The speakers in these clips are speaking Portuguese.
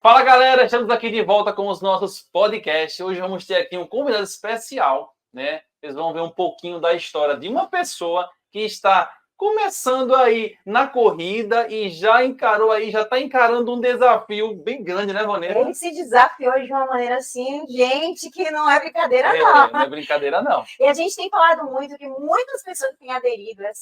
Fala galera, estamos aqui de volta com os nossos podcasts. Hoje vamos ter aqui um convidado especial, né? Vocês vão ver um pouquinho da história de uma pessoa que está começando aí na corrida e já está encarando um desafio bem grande, né, Vanessa? Ele se desafiou de uma maneira assim, gente, que não é brincadeira, não. Não é brincadeira, não. E a gente tem falado muito que muitas pessoas têm aderido a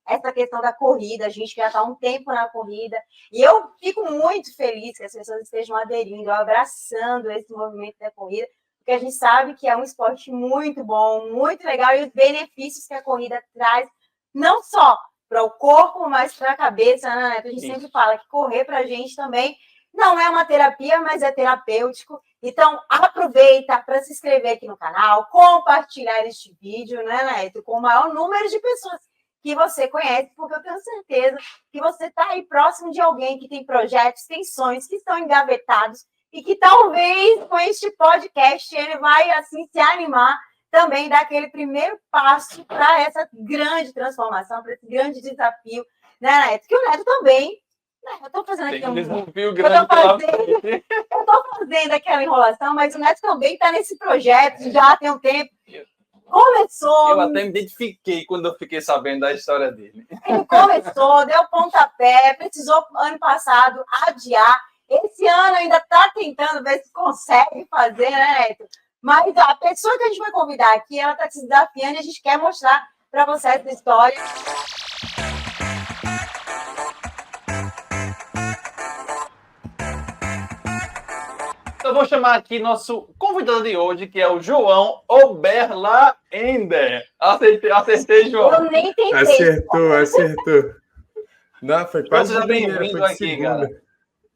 essa questão da corrida, a gente já está há um tempo na corrida, e eu fico muito feliz que as pessoas estejam aderindo, abraçando esse movimento da corrida, porque a gente sabe que é um esporte muito bom, muito legal, e os benefícios que a corrida traz, não só para o corpo, mas para a cabeça, né? A gente sempre fala que correr para a gente também não é uma terapia, mas é terapêutico. Então, aproveita para se inscrever aqui no canal, compartilhar este vídeo, né, Neto, com o maior número de pessoas que você conhece, porque eu tenho certeza que você está aí próximo de alguém que tem projetos, tem sonhos que estão engavetados e que talvez com este podcast ele vai assim se animar também dar aquele primeiro passo para essa grande transformação, para esse grande desafio, né, Neto? Que o Neto também, né, eu estou fazendo aqui um desafio grande eu estou fazendo aquela enrolação, mas o Neto também está nesse projeto já tem um tempo. Começou. Eu até me identifiquei quando eu fiquei sabendo da história dele. Ele começou, deu pontapé, precisou ano passado adiar. Esse ano ainda está tentando ver se consegue fazer, né, Neto? Mas a pessoa que a gente vai convidar aqui, ela está se desafiando e a gente quer mostrar para você essa história. Eu vou chamar aqui nosso convidado de hoje, que é o João Oberlaender. Acertei, João. Eu nem tentei. Acertou. Não, foi quase seja bem-vindo aqui, cara.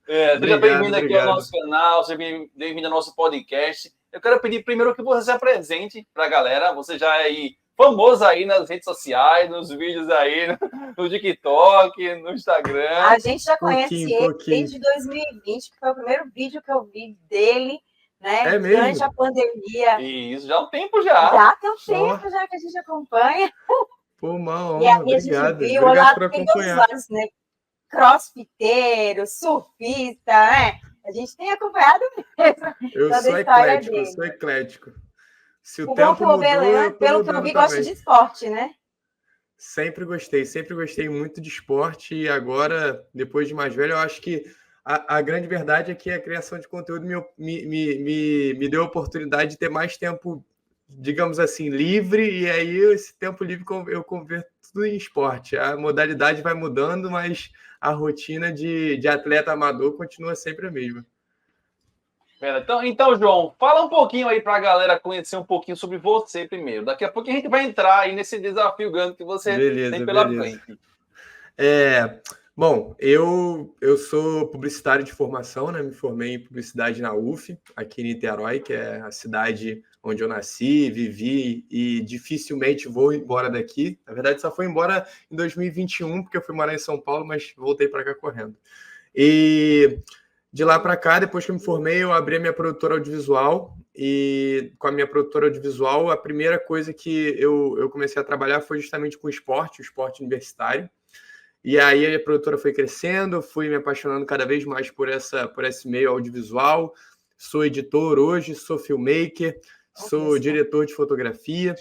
Seja bem-vindo aqui ao nosso canal, seja bem-vindo ao nosso podcast. Eu quero pedir primeiro que você se apresente para a galera. Você já é aí famoso aí nas redes sociais, nos vídeos aí, no TikTok, no Instagram. A gente já conhece ele desde 2020, que foi o primeiro vídeo que eu vi dele, né? Durante a pandemia. Isso, já há um tempo já. Já tem um tempo já que a gente acompanha. Pô, uma honra, e aí obrigado. A gente viu, obrigado por acompanhar. Lados, né? Crossfiteiro, surfista, né? A gente tem acompanhado mesmo. Eu sou eclético. Se o tempo mudou, pelo que eu vi, gosta de esporte, né? Sempre gostei muito de esporte e agora, depois de mais velho, eu acho que a grande verdade é que a criação de conteúdo me deu a oportunidade de ter mais tempo, digamos assim, livre, e aí esse tempo livre eu converto tudo em esporte. A modalidade vai mudando, mas a rotina de atleta amador continua sempre a mesma. Então, João, fala um pouquinho aí para a galera conhecer um pouquinho sobre você primeiro. Daqui a pouco a gente vai entrar aí nesse desafio grande que você tem pela frente. Bom, eu sou publicitário de formação, né? Me formei em publicidade na UF, aqui em Niterói, que é a cidade onde eu nasci, vivi e dificilmente vou embora daqui. Na verdade, só fui embora em 2021, porque eu fui morar em São Paulo, mas voltei para cá correndo. E de lá para cá, depois que eu me formei, eu abri a minha produtora audiovisual e com a minha produtora audiovisual, a primeira coisa que eu comecei a trabalhar foi justamente com o esporte universitário. E aí a produtora foi crescendo, fui me apaixonando cada vez mais por esse meio audiovisual. Sou editor hoje, sou filmmaker, sou diretor de fotografia.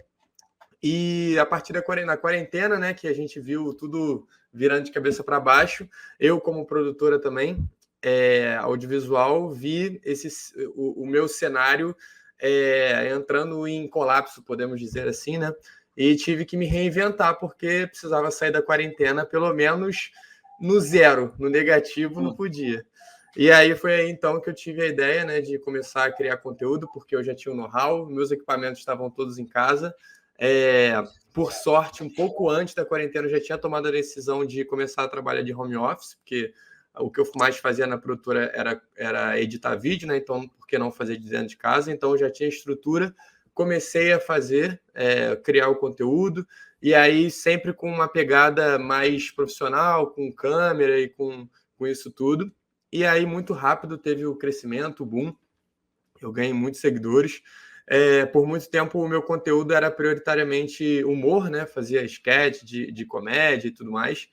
E a partir da quarentena, né, que a gente viu tudo virando de cabeça para baixo, eu como produtora também, audiovisual, vi o meu cenário entrando em colapso, podemos dizer assim, né? E tive que me reinventar, porque precisava sair da quarentena, pelo menos no zero, no negativo, não podia. E aí foi aí, então, que eu tive a ideia, né, de começar a criar conteúdo, porque eu já tinha o know-how, meus equipamentos estavam todos em casa. Por sorte, um pouco antes da quarentena, eu já tinha tomado a decisão de começar a trabalhar de home office, porque o que eu mais fazia na produtora era editar vídeo, né? Então, por que não fazer de dentro de casa? Então, eu já tinha estrutura, comecei a fazer, criar o conteúdo, e aí sempre com uma pegada mais profissional, com câmera e com isso tudo. E aí, muito rápido, teve o crescimento, o boom. Eu ganhei muitos seguidores. Por muito tempo, o meu conteúdo era prioritariamente humor, né? Fazia sketch de comédia e tudo mais.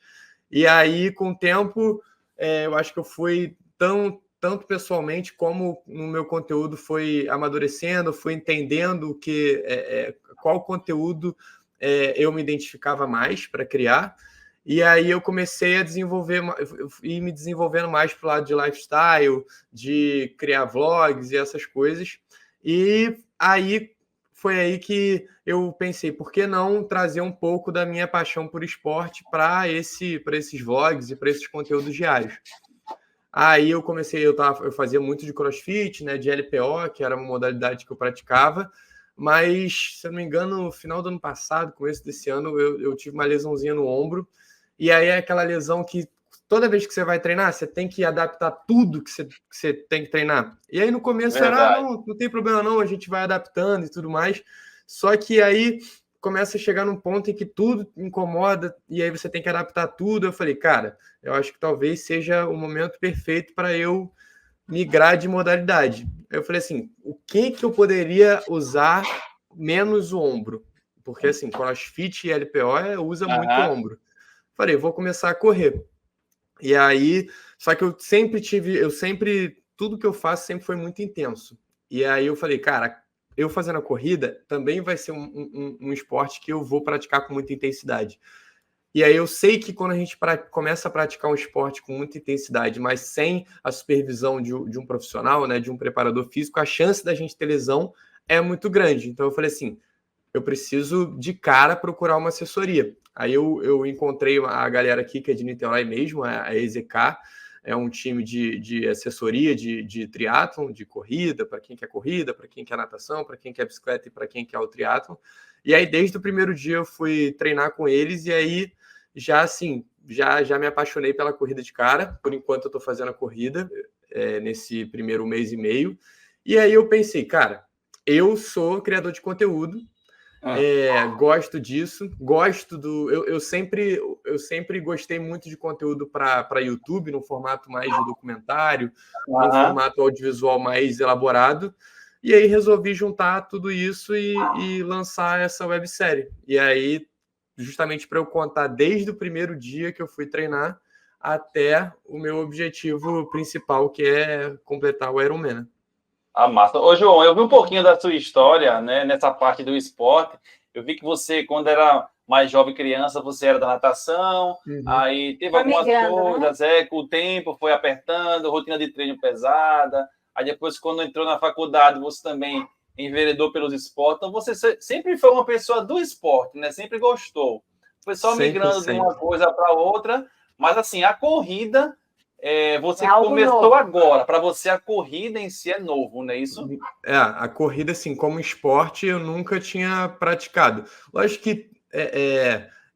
E aí, com o tempo, eu acho que eu fui tão tanto pessoalmente como no meu conteúdo foi amadurecendo, fui entendendo qual conteúdo eu me identificava mais para criar. E aí eu comecei a desenvolver e me desenvolvendo mais para o lado de lifestyle, de criar vlogs e essas coisas. E aí foi aí que eu pensei, por que não trazer um pouco da minha paixão por esporte para esses vlogs e para esses conteúdos diários? Aí eu comecei, eu fazia muito de CrossFit, né, de LPO, que era uma modalidade que eu praticava, mas, se eu não me engano, no final do ano passado, começo desse ano, eu tive uma lesãozinha no ombro, e aí é aquela lesão que toda vez que você vai treinar, você tem que adaptar tudo que você tem que treinar. E aí no começo era, não tem problema não, a gente vai adaptando e tudo mais, só que aí começa a chegar num ponto em que tudo incomoda e aí você tem que adaptar tudo. Eu falei, cara, eu acho que talvez seja o momento perfeito para eu migrar de modalidade. Eu falei assim, o que eu poderia usar menos o ombro? Porque assim, CrossFit e LPO usa muito o ombro. Falei, vou começar a correr. E aí, só que tudo que eu faço sempre foi muito intenso. E aí eu falei, cara, eu fazendo a corrida também vai ser um esporte que eu vou praticar com muita intensidade. E aí eu sei que quando a gente começa a praticar um esporte com muita intensidade, mas sem a supervisão de um profissional, né, de um preparador físico, a chance da gente ter lesão é muito grande. Então eu falei assim, eu preciso de cara procurar uma assessoria. Aí eu encontrei a galera aqui que é de Niterói mesmo, a EZK, é um time de assessoria de triatlon, de corrida, para quem quer corrida, para quem quer natação, para quem quer bicicleta e para quem quer o triatlon. E aí, desde o primeiro dia, eu fui treinar com eles e aí já me apaixonei pela corrida de cara. Por enquanto, eu estou fazendo a corrida nesse primeiro mês e meio. E aí eu pensei, cara, eu sou criador de conteúdo, gosto disso, eu sempre gostei muito de conteúdo para YouTube, no formato mais de documentário, no formato audiovisual mais elaborado, e aí resolvi juntar tudo isso e lançar essa websérie. E aí, justamente para eu contar desde o primeiro dia que eu fui treinar até o meu objetivo principal, que é completar o Ironman. Massa. Ô, João, eu vi um pouquinho da sua história, né, nessa parte do esporte. Eu vi que você, quando era mais jovem criança, você era da natação, aí teve algumas coisas, com o tempo foi apertando, rotina de treino pesada, aí depois, quando entrou na faculdade, você também enveredou pelos esportes. Então, você sempre foi uma pessoa do esporte, né? Sempre gostou. Foi só migrando de uma coisa para outra, mas, assim, a corrida... você começou novo. Agora, para você a corrida em si é novo, não é isso? A corrida, assim, como esporte, eu nunca tinha praticado. Lógico que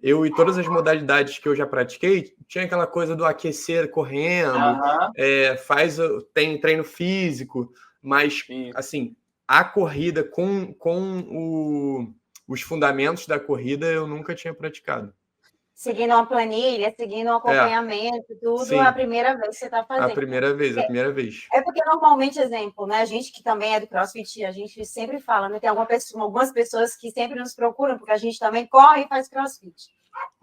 eu e todas as modalidades que eu já pratiquei, tinha aquela coisa do aquecer correndo, tem treino físico, mas, assim, a corrida com os fundamentos da corrida eu nunca tinha praticado. Seguindo uma planilha, seguindo um acompanhamento, tudo, sim. A primeira vez que você está fazendo. A primeira vez. É porque normalmente, exemplo, né? A gente que também é do CrossFit, a gente sempre fala, né? Tem algumas pessoas que sempre nos procuram, porque a gente também corre e faz CrossFit.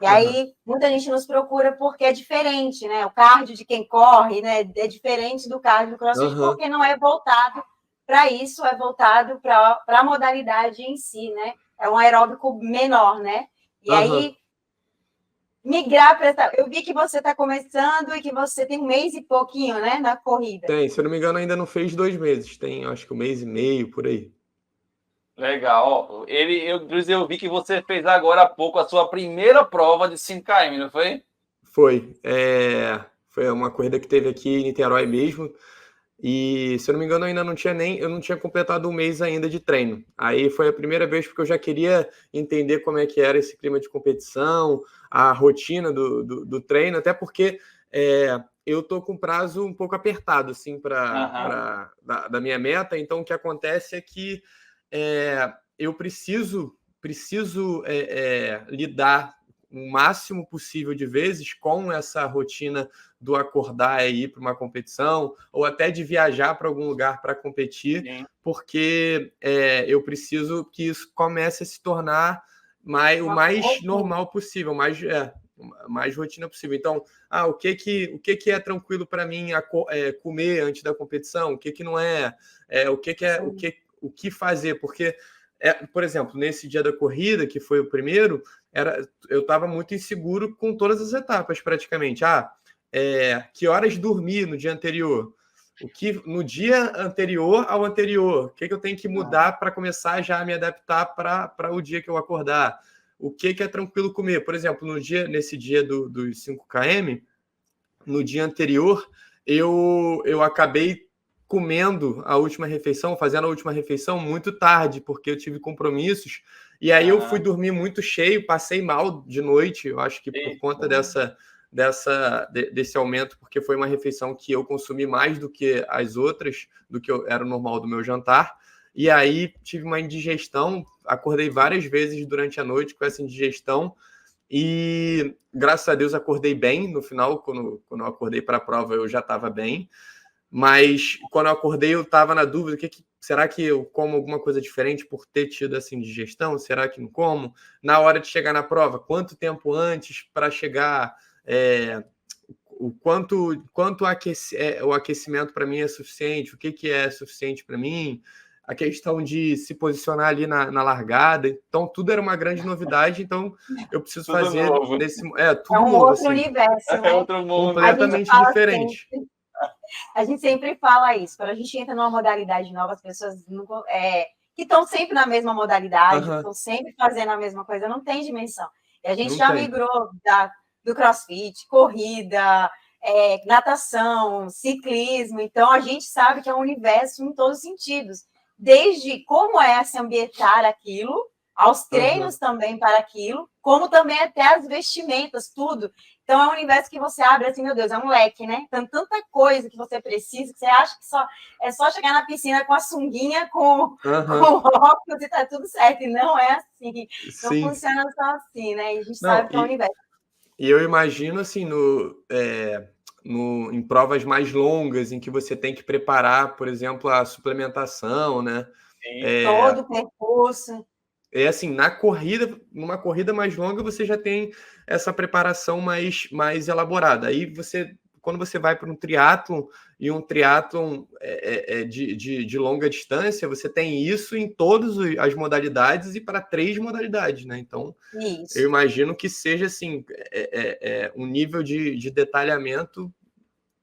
E aí, muita gente nos procura porque é diferente, né? O cardio de quem corre, né? É diferente do cardio do CrossFit, porque não é voltado para isso, é voltado para a modalidade em si, né? É um aeróbico menor, né? E aí... migrar para essa... Eu vi que você está começando e que você tem 1 mês e pouquinho, né, na corrida. Tem, se eu não me engano, ainda não fez 2 meses. Tem, acho que 1 mês e meio, por aí. Legal. Eu vi que você fez agora há pouco a sua primeira prova de 5 km, não foi? Foi. Foi uma corrida que teve aqui em Niterói mesmo. E, se eu não me engano, eu não tinha completado 1 mês ainda de treino. Aí foi a primeira vez porque eu já queria entender como é que era esse clima de competição, a rotina do treino, até porque eu tô com prazo um pouco apertado, assim, da minha meta. Então, o que acontece é que eu preciso lidar o máximo possível de vezes com essa rotina do acordar e ir para uma competição, ou até de viajar para algum lugar para competir, sim. Porque eu preciso que isso comece a se tornar o mais normal possível, mais rotina possível. Então, o que é tranquilo para mim comer antes da competição? O que não é? O que fazer? Porque, por exemplo, nesse dia da corrida, que foi o primeiro, eu estava muito inseguro com todas as etapas, praticamente. Que horas dormir no dia anterior? No dia anterior ao anterior, o que eu tenho que mudar para começar já a me adaptar para o dia que eu acordar? O que é tranquilo comer? Por exemplo, nesse dia dos 5 km, no dia anterior, eu acabei comendo a última refeição, fazendo a última refeição muito tarde, porque eu tive compromissos, e aí eu fui dormir muito cheio, passei mal de noite, eu acho que por conta desse aumento, porque foi uma refeição que eu consumi mais do que as outras, do que era o normal do meu jantar, e aí tive uma indigestão, acordei várias vezes durante a noite com essa indigestão, e graças a Deus acordei bem no final. Quando eu acordei para a prova eu já estava bem, mas quando eu acordei eu estava na dúvida, será que eu como alguma coisa diferente por ter tido essa indigestão? Será que não como? Na hora de chegar na prova, quanto tempo antes para chegar? O quanto o aquecimento para mim é suficiente? O que é suficiente para mim? A questão de se posicionar ali na largada. Então, tudo era uma grande novidade. Então, eu preciso tudo fazer novo. Tudo novo. Outro assim. Universo, né? Outro mundo. Completamente diferente. A gente sempre fala isso. Quando a gente entra numa modalidade nova, as pessoas que estão sempre na mesma modalidade, estão sempre fazendo a mesma coisa, não tem dimensão. E a gente já migrou do crossfit, corrida, natação, ciclismo. Então, a gente sabe que é um universo em todos os sentidos. Desde como é se ambientar aquilo, aos treinos também para aquilo, como também até as vestimentas, tudo. Então, é um universo que você abre assim, meu Deus, é um leque, né? Tem tanta coisa que você precisa, que você acha que é só chegar na piscina com a sunguinha, com óculos e tá tudo certo. E não é assim. Não funciona só assim, né? E a gente sabe que é um universo. E eu imagino, assim, em provas mais longas, em que você tem que preparar, por exemplo, a suplementação, né? Todo o percurso. Assim, numa corrida mais longa, você já tem essa preparação mais elaborada. Aí quando você vai para um triatlon, e um triatlon de longa distância, você tem isso em todas as modalidades e para 3 modalidades, né? Então, eu imagino que seja assim, um nível de detalhamento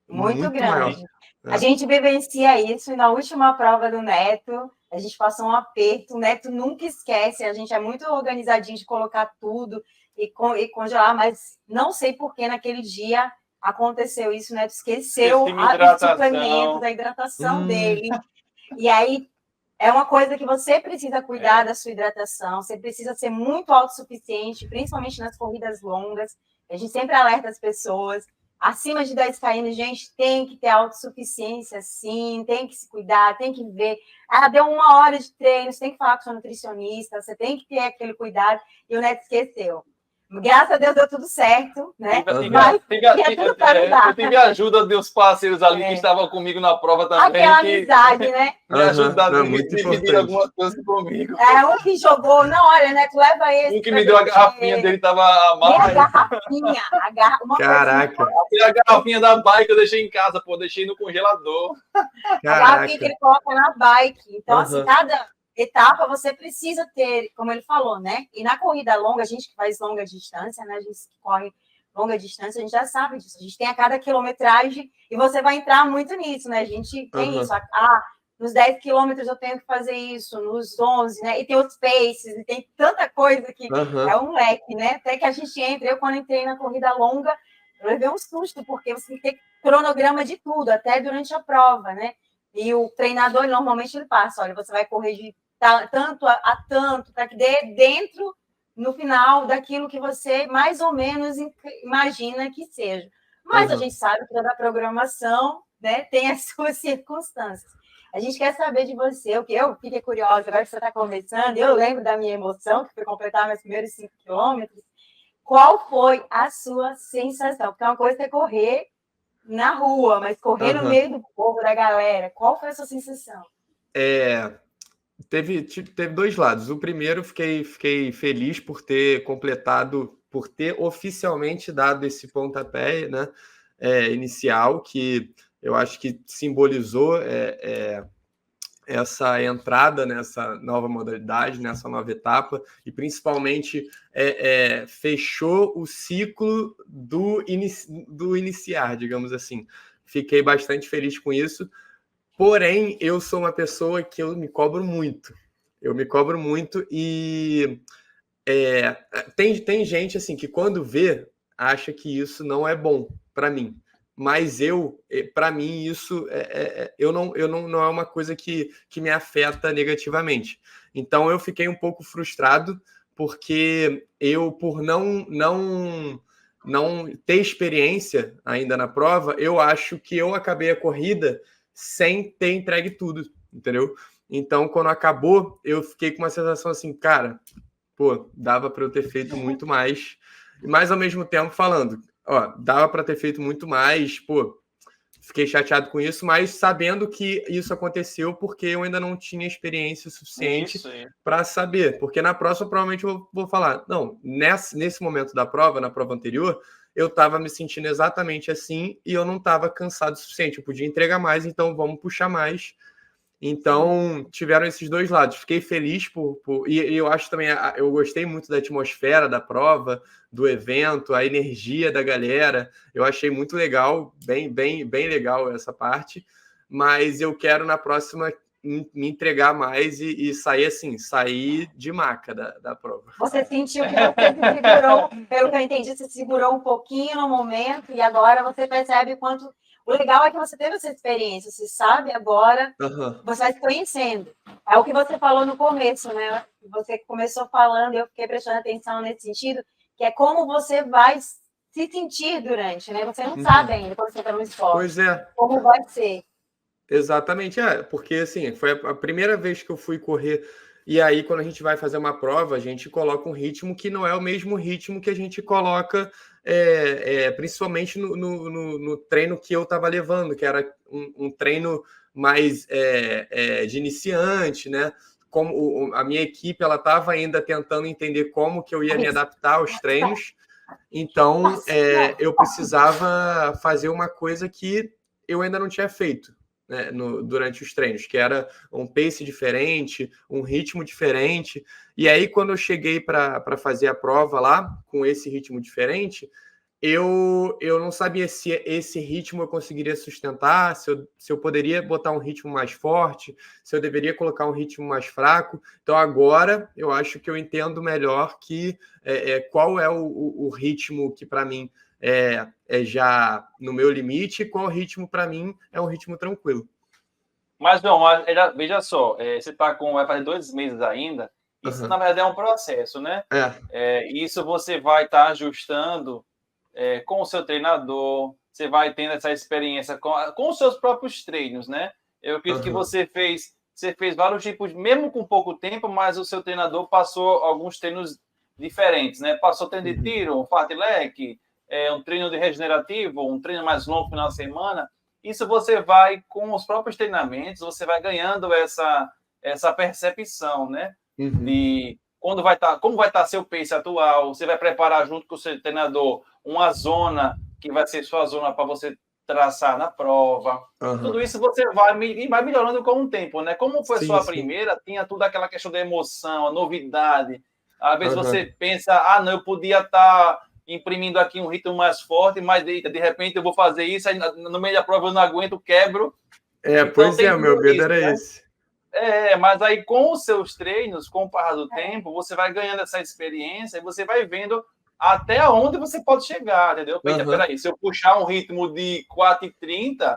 muito grande. Maior. A gente vivencia isso na última prova do Neto. A gente passou um aperto, o Neto nunca esquece, a gente é muito organizadinho de colocar tudo e congelar, mas não sei por que naquele dia aconteceu isso, o Neto esqueceu os suplementos, a hidratação dele. E aí é uma coisa que você precisa cuidar da sua hidratação, você precisa ser muito autossuficiente, principalmente nas corridas longas. A gente sempre alerta as pessoas. Acima de 10 km, gente, tem que ter autossuficiência, sim, tem que se cuidar, tem que ver. Deu 1 hora de treino, você tem que falar com o seu nutricionista, você tem que ter aquele cuidado, e o Neto esqueceu. Graças a Deus deu tudo certo, né? Eu tive a ajuda dos parceiros ali que estavam comigo na prova também. Aquela amizade, né? Me ajudaram a dividir algumas coisas comigo. Um que jogou, não, olha, né? Tu leva esse. Um que me deu a garrafinha dele, tava a garrafinha. Caraca. A garrafinha da bike eu deixei em casa, pô, deixei no congelador. A garrafinha que ele coloca na bike. Então, assim, cada etapa você precisa ter, como ele falou, né? E na corrida longa, a gente que faz longa distância, né? A gente que corre longa distância, a gente já sabe disso. A gente tem a cada quilometragem e você vai entrar muito nisso, né? A gente tem isso. Nos 10 quilômetros eu tenho que fazer isso, nos 11, né? E tem os paces, e tem tanta coisa que é um leque, né? Até que a gente entra. Eu, quando entrei na corrida longa, eu levei um susto, porque você tem que ter cronograma de tudo, até durante a prova, né? E o treinador, normalmente, ele passa, olha, você vai correr de tanto a tanto, para que dê dentro, no final, daquilo que você mais ou menos imagina que seja. Mas a gente sabe que toda programação, né, tem as suas circunstâncias. A gente quer saber de você, o que eu fiquei curiosa, agora que você está conversando, eu lembro da minha emoção, que foi completar meus primeiros 5 quilômetros. Qual foi a sua sensação? Porque uma coisa é correr na rua, mas correr no meio do povo, da galera. Qual foi a sua sensação? Teve dois lados. O primeiro, fiquei feliz por ter completado, por ter oficialmente dado esse pontapé, né, inicial, que eu acho que simbolizou essa entrada nessa nova modalidade, nessa nova etapa, e principalmente fechou o ciclo do iniciar, digamos assim. Fiquei bastante feliz com isso. Porém, eu sou uma pessoa que eu me cobro muito. Eu me cobro muito e tem gente assim que quando vê acha que isso não é bom para mim. Mas para mim, isso não é uma coisa que me afeta negativamente. Então eu fiquei um pouco frustrado porque por não ter experiência ainda na prova, eu acho que eu acabei a corrida sem ter entregue tudo, entendeu? Então, quando acabou, eu fiquei com uma sensação assim, cara, pô, dava para eu ter feito muito mais. Mas ao mesmo tempo falando, ó, dava para ter feito muito mais, pô, fiquei chateado com isso, mas sabendo que isso aconteceu porque eu ainda não tinha experiência suficiente para saber. Porque na próxima, provavelmente, eu vou falar, não, nesse momento da prova, na prova anterior, eu estava me sentindo exatamente assim e eu não estava cansado o suficiente. Eu podia entregar mais, então vamos puxar mais. Então, tiveram esses dois lados. Fiquei feliz e eu acho também, eu gostei muito da atmosfera da prova, do evento, a energia da galera. Eu achei muito legal, bem legal essa parte. Mas eu quero, na próxima, me entregar mais e sair assim, sair de maca da prova. Você sentiu que você se segurou, pelo que eu entendi, você se segurou um pouquinho no momento e agora você percebe quanto... O legal é que você teve essa experiência, você sabe agora, você vai se conhecendo. É o que você falou no começo, né? Você começou falando, eu fiquei prestando atenção nesse sentido, que é como você vai se sentir durante, né? Você não sabe ainda quando você está no esporte. Pois é. Como vai ser. Exatamente, porque assim, foi a primeira vez que eu fui correr, e aí quando a gente vai fazer uma prova, a gente coloca um ritmo que não é o mesmo ritmo que a gente coloca, principalmente no treino que eu estava levando, que era um treino mais de iniciante, né? Como a minha equipe ela estava ainda tentando entender como que eu ia me adaptar aos treinos, então eu precisava fazer uma coisa que eu ainda não tinha feito, né, durante os treinos, que era um pace diferente, um ritmo diferente. E aí, quando eu cheguei para fazer a prova lá, com esse ritmo diferente, eu não sabia se esse ritmo eu conseguiria sustentar, se eu poderia botar um ritmo mais forte, se eu deveria colocar um ritmo mais fraco. Então, agora, eu acho que eu entendo melhor qual é o ritmo que, para mim, é já no meu limite, qual ritmo para mim é um ritmo tranquilo. Mas não, veja só, você vai fazer 2 meses ainda, isso na verdade é um processo, né? Isso você vai estar ajustando com o seu treinador, você vai tendo essa experiência com os seus próprios treinos, né? Eu acredito que você fez vários tipos, mesmo com pouco tempo, mas o seu treinador passou alguns treinos diferentes, né? Passou treino de tiro, um fartlek, um treino de regenerativo, um treino mais longo no final de semana. Isso você vai, com os próprios treinamentos, você vai ganhando essa percepção, né? De como vai estar seu pace atual, você vai preparar junto com o seu treinador uma zona que vai ser sua zona para você traçar na prova. Tudo isso você vai melhorando com o tempo, né? Como foi sua primeira, tinha tudo aquela questão da emoção, a novidade. Às vezes você pensa, não, eu podia estar imprimindo aqui um ritmo mais forte, mas de repente eu vou fazer isso, aí no meio da prova eu não aguento, quebro. Então, pois o meu medo era esse. Mas aí com os seus treinos, com o passar do tempo, você vai ganhando essa experiência e você vai vendo até onde você pode chegar, entendeu? Peraí, se eu puxar um ritmo de 4,30,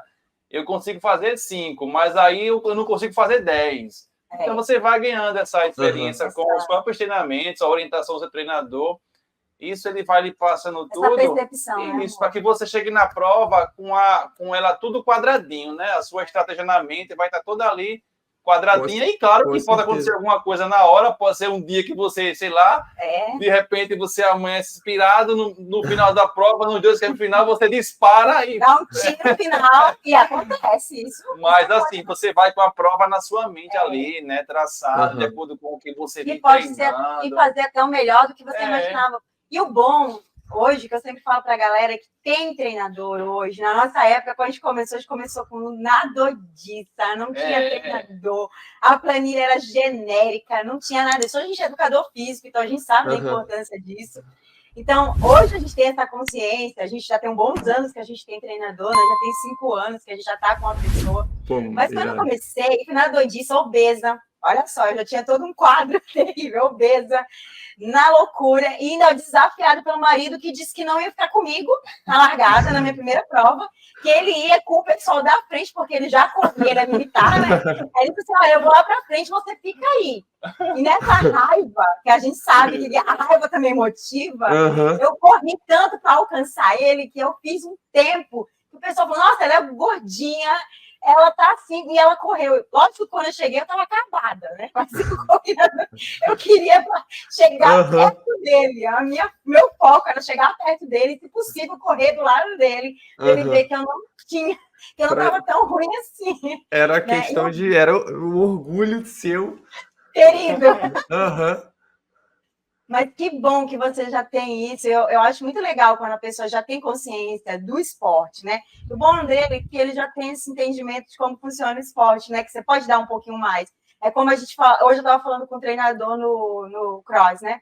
eu consigo fazer 5, mas aí eu não consigo fazer 10. Então você vai ganhando essa experiência com os próprios treinamentos, a orientação do seu treinador. Isso ele vai lhe passando tudo. Isso, para que você chegue na prova com ela tudo quadradinho, né? A sua estratégia na mente vai estar toda ali quadradinha. E claro que pode acontecer alguma coisa na hora, pode ser um dia que você, sei lá, de repente você amanhece inspirado, no final da prova, no dia do final, você dispara e... Dá um tiro no final e acontece isso. Mas assim, você vai com a prova na sua mente ali, né? Traçada, de acordo com o que você vem treinando. E fazer até o melhor do que você imaginava. E o bom... Hoje, que eu sempre falo para a galera que tem treinador hoje, na nossa época, quando a gente começou com nadodista, não tinha treinador, a planilha era genérica, não tinha nada disso. Hoje a gente é educador físico, então a gente sabe da importância disso. Então, hoje a gente tem essa consciência, a gente já tem bons anos que a gente tem treinador, né? Já tem 5 anos que a gente já está com uma pessoa. Mas quando eu comecei, fui nadodista, obesa, olha só, eu já tinha todo um quadro terrível, obesa, na loucura, e ainda desafiado pelo marido que disse que não ia ficar comigo na largada, na minha primeira prova, que ele ia com o pessoal da frente, porque ele já corria, ele é militar, né? Aí ele disse assim, olha, eu vou lá pra frente, você fica aí. E nessa raiva, que a gente sabe que a raiva também motiva, eu corri tanto para alcançar ele, que eu fiz um tempo, que o pessoal falou, nossa, ela é gordinha, ela tá assim, e ela correu. Lógico que quando eu cheguei, eu tava acabada, né? Mas eu queria chegar perto dele. Meu foco era chegar perto dele, e, se possível, correr do lado dele, para ele ver que eu não tinha, que eu não tava tão ruim assim. Era a questão de... Era o orgulho seu. Terrível. Mas que bom que você já tem isso. Eu acho muito legal quando a pessoa já tem consciência do esporte, né? O bom dele é que ele já tem esse entendimento de como funciona o esporte, né? Que você pode dar um pouquinho mais. É como a gente fala... Hoje eu estava falando com um treinador no cross, né?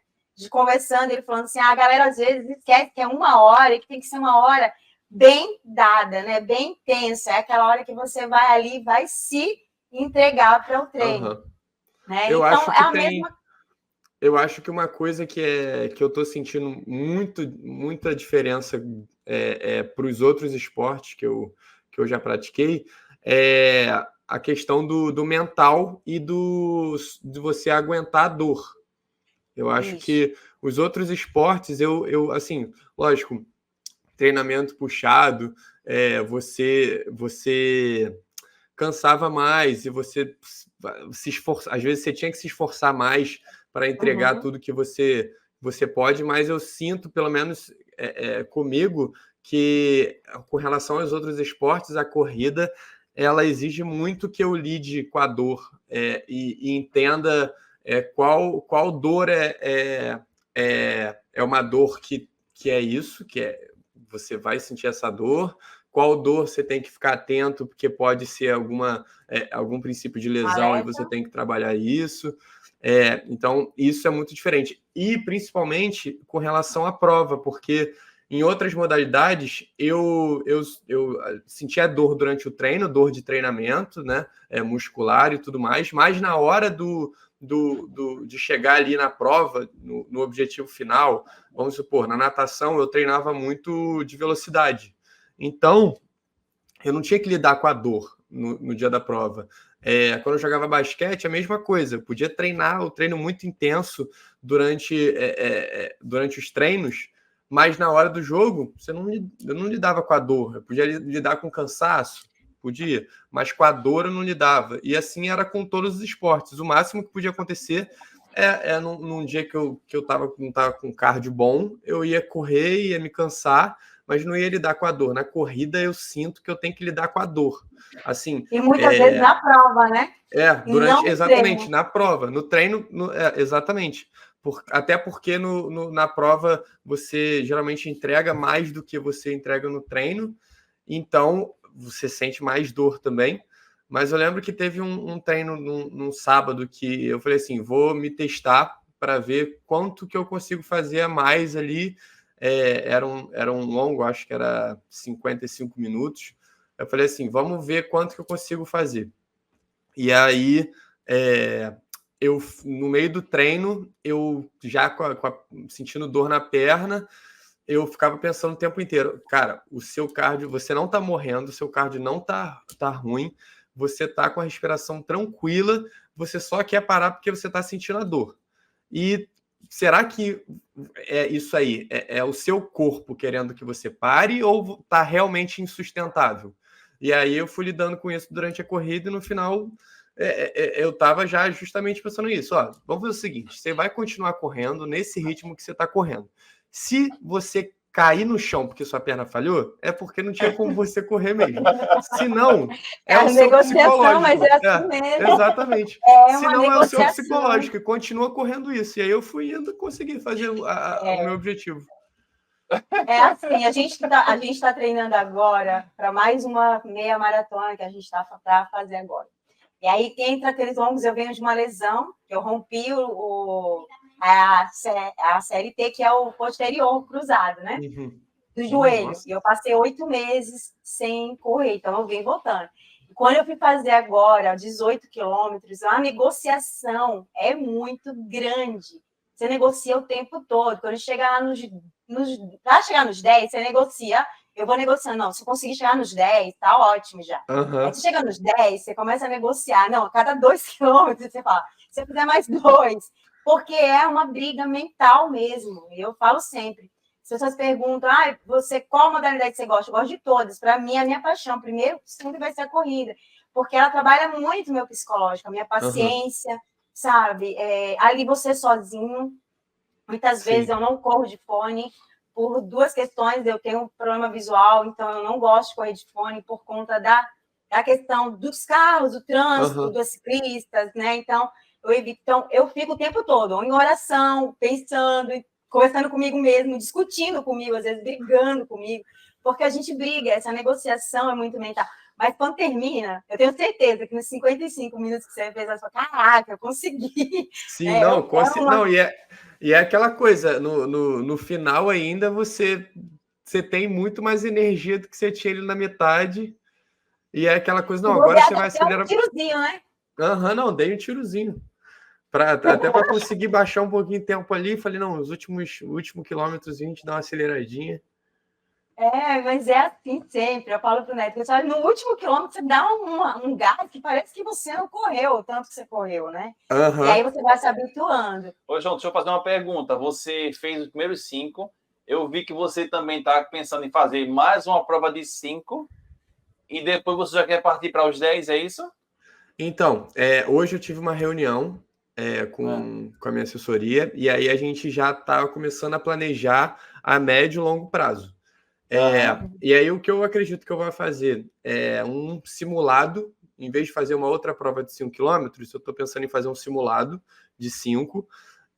Conversando, ele falando assim, a galera às vezes esquece que é 1 hora e que tem que ser 1 hora bem dada, né? Bem intensa. É aquela hora que você vai ali e vai se entregar para o treino. Né? Eu então, acho que é a mesma... Eu acho que uma coisa que eu estou sentindo muita diferença para os outros esportes que eu já pratiquei é a questão do mental e de você aguentar a dor. Eu acho que os outros esportes, assim, lógico, treinamento puxado, você cansava mais e você se esforça, às vezes você tinha que se esforçar mais para entregar tudo que você pode, mas eu sinto, pelo menos comigo, que com relação aos outros esportes, a corrida ela exige muito que eu lide com a dor e entenda qual dor é uma dor que é isso, você vai sentir essa dor, qual dor você tem que ficar atento, porque pode ser algum princípio de lesão e você tem que trabalhar isso. Então, isso é muito diferente. E, principalmente, com relação à prova, porque em outras modalidades, eu sentia dor durante o treino, dor de treinamento, né, muscular e tudo mais, mas na hora de chegar ali na prova, no objetivo final, vamos supor, na natação, eu treinava muito de velocidade. Então, eu não tinha que lidar com a dor no dia da prova. Quando eu jogava basquete, a mesma coisa. Eu podia treinar o treino muito intenso durante os treinos, mas na hora do jogo, eu não lidava com a dor. Eu podia lidar com cansaço, podia, mas com a dor eu não lidava. E assim era com todos os esportes. O máximo que podia acontecer num dia que eu não estava com cardio bom, eu ia correr, ia me cansar, mas não ia lidar com a dor. Na corrida, eu sinto que eu tenho que lidar com a dor. Assim, e muitas vezes na prova, né? Exatamente, treino. na prova. No treino, exatamente. Até porque na prova você geralmente entrega mais do que você entrega no treino, então você sente mais dor também. Mas eu lembro que teve um treino num sábado que eu falei assim, vou me testar para ver quanto que eu consigo fazer a mais ali. Era um longo, acho que era 55 minutos. Eu falei assim, vamos ver quanto que eu consigo fazer. E aí, no meio do treino, eu já sentindo dor na perna, eu ficava pensando o tempo inteiro, cara, o seu cardio, você não tá morrendo, o seu cardio não tá ruim, você tá com a respiração tranquila, você só quer parar porque você tá sentindo a dor. E será que é isso aí? É o seu corpo querendo que você pare ou tá realmente insustentável? E aí eu fui lidando com isso durante a corrida e no final eu estava já justamente pensando nisso. Ó, vamos fazer o seguinte, você vai continuar correndo nesse ritmo que você está correndo. Se você cair no chão porque sua perna falhou, é porque não tinha como você correr mesmo. Se não, é o seu psicológico. Mas é assim mesmo. Exatamente. É Se uma não, é o seu negociação. psicológico. E continua correndo isso. E aí eu fui indo conseguir fazer o meu objetivo. É assim, a gente tá treinando agora para mais uma meia maratona que a gente está para fazer agora. E aí, entre aqueles longos, eu venho de uma lesão, eu rompi a CLT, que é o posterior cruzado, né? Uhum. Do joelho. Nossa. E eu passei 8 meses sem correr, então eu venho voltando. E quando eu fui fazer agora 18 quilômetros, a negociação é muito grande. Você negocia o tempo todo. Quando chegar lá para chegar nos 10, você negocia. Eu vou negociando. Não, se eu conseguir chegar nos 10, tá ótimo já. Uhum. Aí você chega nos 10, você começa a negociar. Não, a cada 2 quilômetros você fala, se eu fizer mais 2, porque é uma briga mental mesmo. Eu falo sempre. As pessoas perguntam, qual modalidade você gosta? Eu gosto de todas. Para mim, a minha paixão, primeiro, sempre vai ser a corrida, porque ela trabalha muito o meu psicológico, a minha paciência, sabe? Ali você sozinho. Muitas vezes eu não corro de fone por 2 questões. Eu tenho um problema visual, então eu não gosto de correr de fone por conta da questão dos carros, do trânsito, dos ciclistas, né? Então, eu evito. Então, eu fico o tempo todo em oração, pensando, conversando comigo mesmo, discutindo comigo, às vezes brigando comigo, porque a gente briga, essa negociação é muito mental. Mas quando termina, eu tenho certeza que nos 55 minutos que você fez, você fala, caraca, eu consegui. Sim, não, e é aquela coisa, no final ainda você tem muito mais energia do que você tinha ali na metade, e é aquela coisa, não, agora você vai acelerar. Um tirozinho, né? Não, dei um tirozinho. Até para conseguir baixar um pouquinho de tempo ali, falei, não, os últimos quilômetros a gente dá uma aceleradinha. Mas é assim sempre. Eu falo pro Neto, pessoal, no último quilômetro você dá um gás que parece que você não correu o tanto que você correu, né? E aí você vai se habituando. Ô, João, deixa eu fazer uma pergunta. Você fez os primeiros 5. Eu vi que você também está pensando em fazer mais uma prova de 5. E depois você já quer partir para os 10, é isso? Então, hoje eu tive uma reunião com a minha assessoria, e aí a gente já está começando a planejar a médio e longo prazo. E aí o que eu acredito que eu vou fazer é um simulado, em vez de fazer uma outra prova de 5 km, eu estou pensando em fazer um simulado de 5,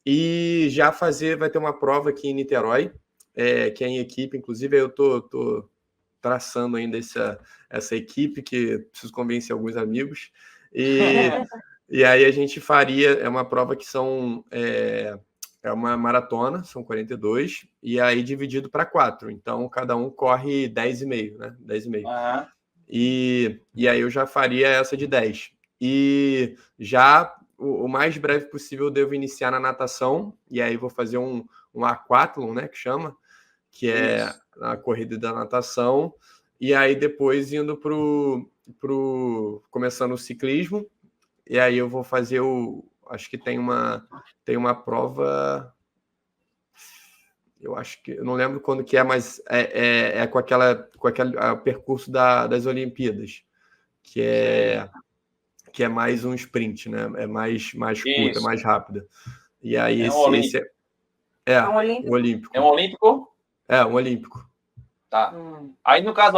e já vai ter uma prova aqui em Niterói, que é em equipe, inclusive eu estou traçando ainda essa equipe, que preciso convencer alguns amigos, e aí a gente faria, uma prova que são... É uma maratona, são 42, e aí dividido para 4. Então, cada um corre 10,5, né? 10,5. E aí eu já faria essa de 10. E já, o mais breve possível, eu devo iniciar na natação, e aí vou fazer um aquatlon, né? Que chama, que é a corrida da natação, e aí depois indo começando o ciclismo, e aí eu vou fazer acho que tem uma prova, eu acho que, eu não lembro quando que é, mas é com aquele percurso das Olimpíadas, que é mais um sprint, né? É mais curta, mais rápida. E aí um o olímpico. É um olímpico? É um olímpico. Tá. Aí, no caso,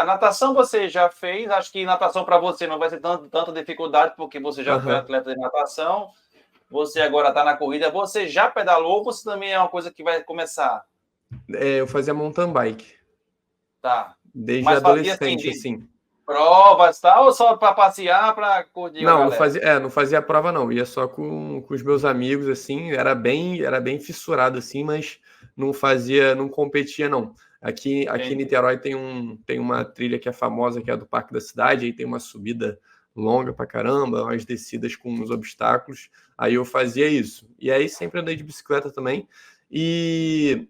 natação você já fez. Acho que natação para você não vai ser tanta dificuldade, porque você já foi atleta de natação. Você agora está na corrida. Você já pedalou ou você também é uma coisa que vai começar? Eu fazia mountain bike. Tá. Desde adolescente, assim. Provas, tá? Ou só para passear, para curtir? Não fazia prova, não. Ia só com os meus amigos, assim. Era bem fissurado, assim, mas não competia, não. Aqui em Niterói tem uma trilha que é famosa, que é a do Parque da Cidade, aí tem uma subida longa pra caramba, umas descidas com uns obstáculos, aí eu fazia isso. E aí sempre andei de bicicleta também, e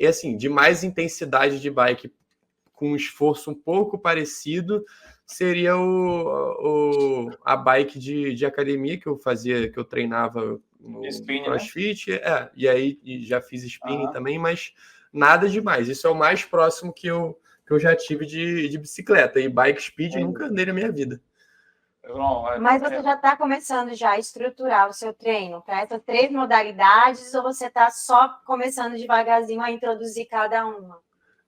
assim, de mais intensidade de bike, com um esforço um pouco parecido, seria a bike de academia que eu fazia, que eu treinava no spinning, CrossFit, né? E aí já fiz spinning também, mas nada demais. Isso é o mais próximo que eu já tive de bicicleta. E bike speed nunca andei na minha vida. Mas você já está começando já a estruturar o seu treino para essas 3 modalidades ou você está só começando devagarzinho a introduzir cada uma?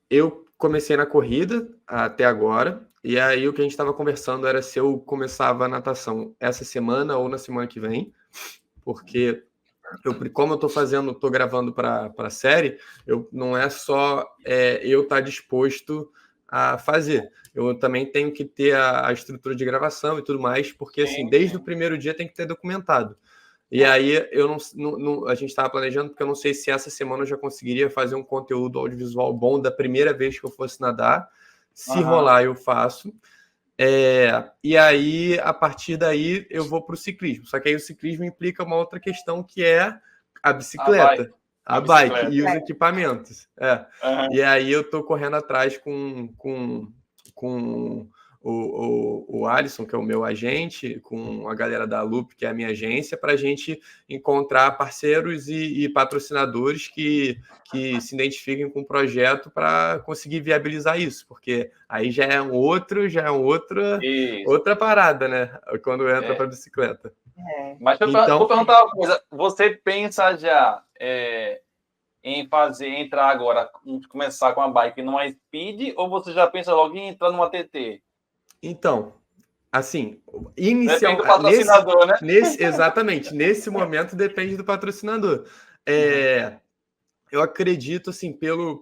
Eu comecei na corrida até agora, e aí o que a gente estava conversando era se eu começava a natação essa semana ou na semana que vem, porque como eu estou gravando para a série, não é só eu estar disposto a fazer. Eu também tenho que ter a estrutura de gravação e tudo mais, porque assim, desde o primeiro dia tem que ter documentado. E aí a gente estava planejando, porque eu não sei se essa semana eu já conseguiria fazer um conteúdo audiovisual bom da primeira vez que eu fosse nadar. Se rolar, eu faço. E aí, a partir daí, eu vou para o ciclismo. Só que aí o ciclismo implica uma outra questão, que é a bicicleta. A bike e os equipamentos. E aí eu estou correndo atrás com o Alisson, que é o meu agente, com a galera da Loop, que é a minha agência, para a gente encontrar parceiros e patrocinadores que se identifiquem com o projeto para conseguir viabilizar isso, porque aí já é outra parada, né? Quando entra para a bicicleta. Mas eu vou perguntar uma coisa, você pensa já em entrar agora, começar com a bike numa speed, ou você já pensa logo em entrar numa TT? Então, assim, depende do patrocinador, né? Exatamente, nesse momento depende do patrocinador. Eu acredito, assim, pelo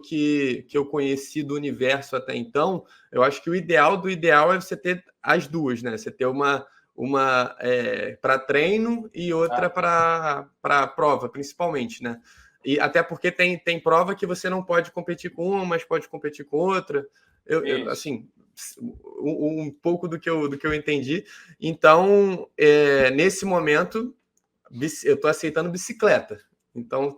que eu conheci do universo até então, eu acho que o ideal do ideal é você ter as duas, né? Você ter uma para treino e outra para prova, principalmente, né? E até porque tem prova que você não pode competir com uma, mas pode competir com outra. Eu assim, um pouco do que eu entendi. Então, nesse momento, eu estou aceitando bicicleta. Então,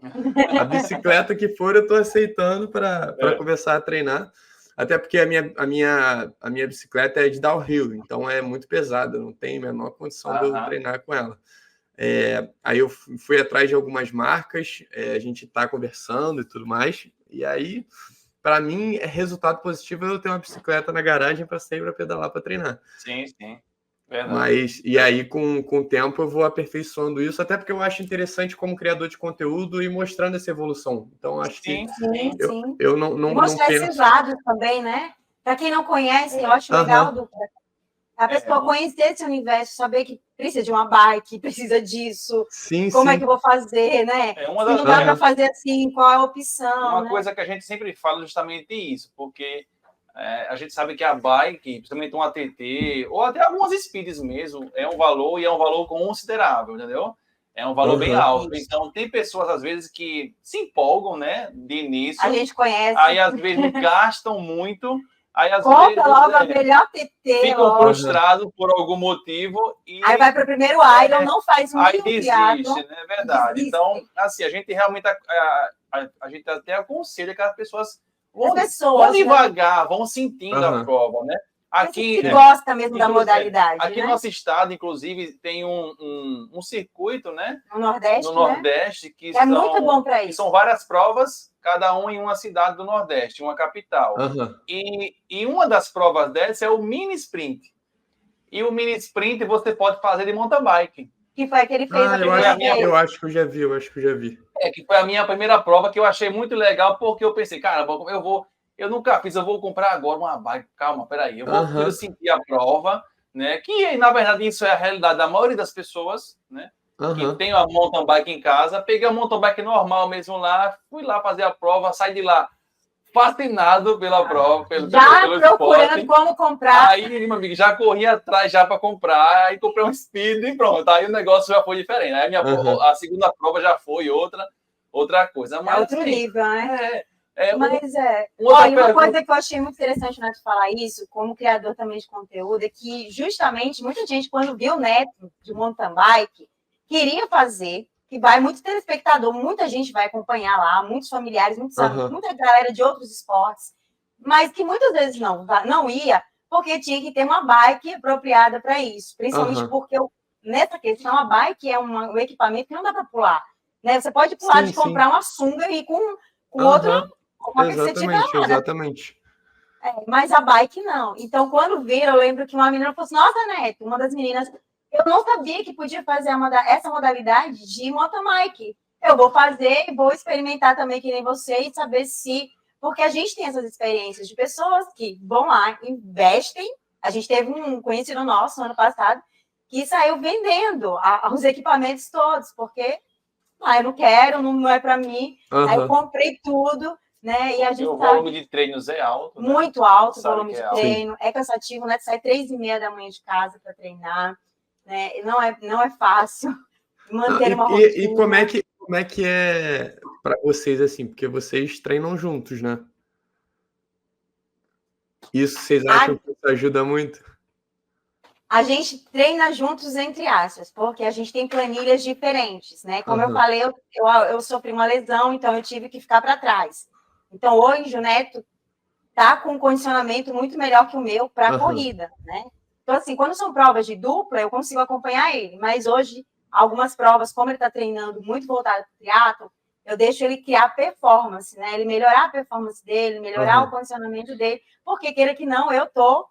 a bicicleta que for, eu estou aceitando para começar a treinar. Até porque a minha bicicleta é de downhill, então é muito pesada, não tem a menor condição de eu treinar com ela. Aí eu fui atrás de algumas marcas, a gente está conversando e tudo mais, e aí, para mim, é resultado positivo eu ter uma bicicleta na garagem para sair para pedalar, para treinar. Sim. Verdade. E aí, com o tempo, eu vou aperfeiçoando isso, até porque eu acho interessante como criador de conteúdo e mostrando essa evolução. Então, acho que eu não mostrar penso... esses lados também, né? Para quem não conhece, eu acho legal a pessoa conhecer esse universo, saber que precisa de uma bike, precisa disso, como é que eu vou fazer, né? Se não dá para fazer assim, qual é a opção? Uma coisa que a gente sempre fala justamente isso, porque a gente sabe que a bike, principalmente um ATT, ou até algumas speeds mesmo, é um valor considerável, entendeu? É um valor bem alto. Então, tem pessoas, às vezes, que se empolgam, né, de início. A gente conhece. Aí, às vezes, gastam muito. Aí, às compra vezes, logo a melhor TT. Ficam frustrados por algum motivo. E aí vai para o primeiro Iron, não faz muito. Aí desiste, né? É verdade. Desiste. Então, assim, a gente realmente a gente até aconselha que as pessoas vão devagar, né? Vão sentindo a prova, né? Aqui gosta mesmo da modalidade. Aqui no nosso estado, inclusive, tem um circuito, né? No Nordeste, que é muito bom para isso. São várias provas, cada um em uma cidade do Nordeste, uma capital. E uma das provas dessas é o mini sprint. E o mini sprint você pode fazer de mountain bike. Que foi a que ele fez a primeira vez. Eu acho que eu já vi. Que foi a minha primeira prova, que eu achei muito legal, porque eu pensei, cara, eu nunca fiz, eu vou comprar agora uma bike. Calma, peraí, eu vou sentir a prova, né? Que, na verdade, isso é a realidade da maioria das pessoas, né? Que tem uma mountain bike em casa. Peguei a mountain bike normal mesmo lá, fui lá fazer a prova, saí de lá fascinado pela prova, pelo procurando esporte. Como comprar. Aí, meu amigo, já corri atrás já para comprar, aí comprei um speed e pronto. Aí o negócio já foi diferente. Aí a segunda prova já foi outra coisa. Mas, outro nível, né? Olha, uma coisa que eu achei muito interessante na hora de falar isso, como criador também de conteúdo, é que justamente muita gente, quando viu o Neto de mountain bike, queria fazer, que vai muito telespectador, muita gente vai acompanhar lá, muitos familiares, muita galera de outros esportes, mas que muitas vezes não ia, porque tinha que ter uma bike apropriada para isso, principalmente porque nessa questão a bike é um equipamento que não dá para pular, né? Você pode pular de comprar uma sunga e com outra. Exatamente. Mas a bike não. Então, quando viram, eu lembro que uma menina falou assim, nossa, Neto, uma das meninas, eu não sabia que podia fazer essa modalidade de mountain bike. Eu vou fazer, vou experimentar também que nem você e saber se... Porque a gente tem essas experiências de pessoas que vão lá, investem. A gente teve um conhecido nosso ano passado que saiu vendendo os equipamentos todos, porque eu não quero, não é para mim. Aí eu comprei tudo, né? E a gente o volume de treinos é alto, né? Muito alto o Sabe volume que de é alto. treino, é cansativo, né? Sai 3h30 da manhã de casa para treinar, né? Não é fácil manter uma rotina. E como é que é para vocês, assim? Porque vocês treinam juntos, né? Isso vocês acham que isso ajuda muito? A gente treina juntos, entre aspas, porque a gente tem planilhas diferentes, né? Como eu falei, eu sofri uma lesão, então eu tive que ficar para trás. Então, hoje o Neto tá com um condicionamento muito melhor que o meu para a corrida, né? Então, assim, quando são provas de dupla, eu consigo acompanhar ele, mas hoje, algumas provas, como ele está treinando muito voltado para o triatlo, eu deixo ele criar performance, né? Ele melhorar a performance dele, melhorar o condicionamento dele, porque, queira que não, eu tô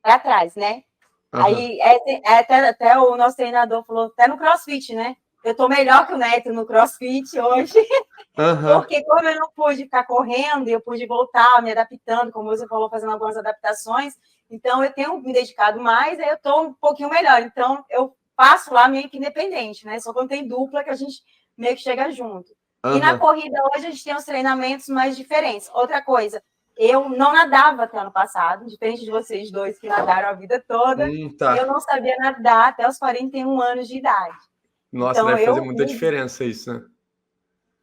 para trás, né? Aí, até o nosso treinador falou, até no CrossFit, né? Eu tô melhor que o Neto no CrossFit hoje, porque como eu não pude ficar correndo, eu pude voltar, me adaptando, como você falou, fazendo algumas adaptações, então eu tenho me dedicado mais, aí eu tô um pouquinho melhor. Então, eu passo lá meio que independente, né? Só quando tem dupla que a gente meio que chega junto. E na corrida, hoje, a gente tem os treinamentos mais diferentes. Outra coisa, eu não nadava até ano passado, diferente de vocês dois que nadaram a vida toda. Eu não sabia nadar até os 41 anos de idade. Nossa, então, deve fazer muita diferença isso, né?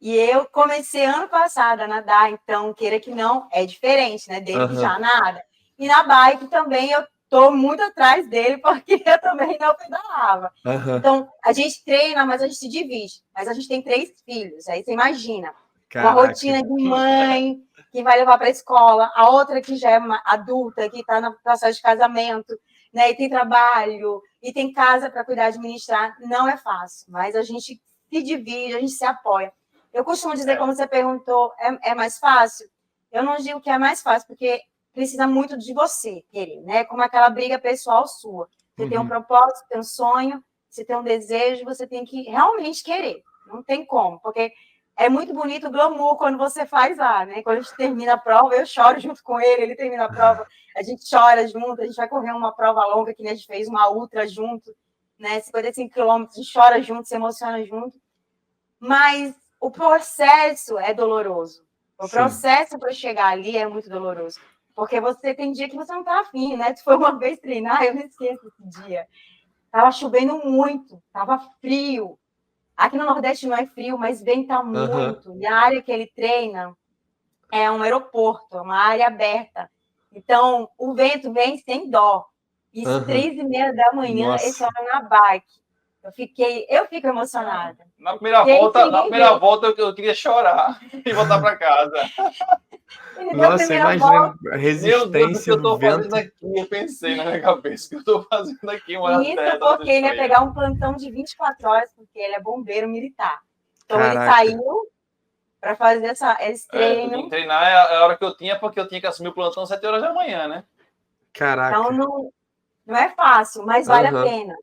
E eu comecei ano passado a nadar, então, queira que não, é diferente, né? Dele já nada. E na bike também eu tô muito atrás dele, porque eu também não pedalava. Então, a gente treina, mas a gente se divide. Mas a gente tem 3 filhos, aí você imagina. Caraca. Uma rotina de mãe, que vai levar para a escola, a outra que já é uma adulta, que está no processo de casamento, né? E tem trabalho, e tem casa para cuidar, administrar. Não é fácil, mas a gente se divide, a gente se apoia. Eu costumo dizer, como você perguntou, é mais fácil? Eu não digo que é mais fácil, porque precisa muito de você querer, né? Como aquela briga pessoal sua. Você tem um propósito, tem um sonho, você tem um desejo, você tem que realmente querer. Não tem como, porque é muito bonito o glamour quando você faz lá, né? Quando a gente termina a prova, eu choro junto com ele, ele termina a prova, a gente chora junto, a gente vai correr uma prova longa, que a gente fez uma ultra junto, né? 55 quilômetros, a gente chora junto, se emociona junto. Mas o processo é doloroso. O processo para chegar ali é muito doloroso. Porque você tem dia que você não tá afim, né? Tu foi uma vez treinar, eu não esqueço esse dia. Tava chovendo muito, tava frio. Aqui no Nordeste não é frio, mas venta muito. E a área que ele treina é um aeroporto, é uma área aberta. Então, o vento vem sem dó. Isso, 3h30 da manhã, esse hora na bike. Eu fico emocionada. Na primeira volta eu queria chorar e voltar para casa. Nossa, imagina a resistência do vento. Fazendo aqui, eu pensei na minha cabeça, o que eu estou fazendo aqui? Isso porque ele ia pegar um plantão de 24 horas, porque ele é bombeiro militar. Então, ele saiu para fazer esse treino. Treinar é a hora que eu tinha, porque eu tinha que assumir o plantão às 7 horas da manhã, né? Caraca. Então, não é fácil, mas vale a pena.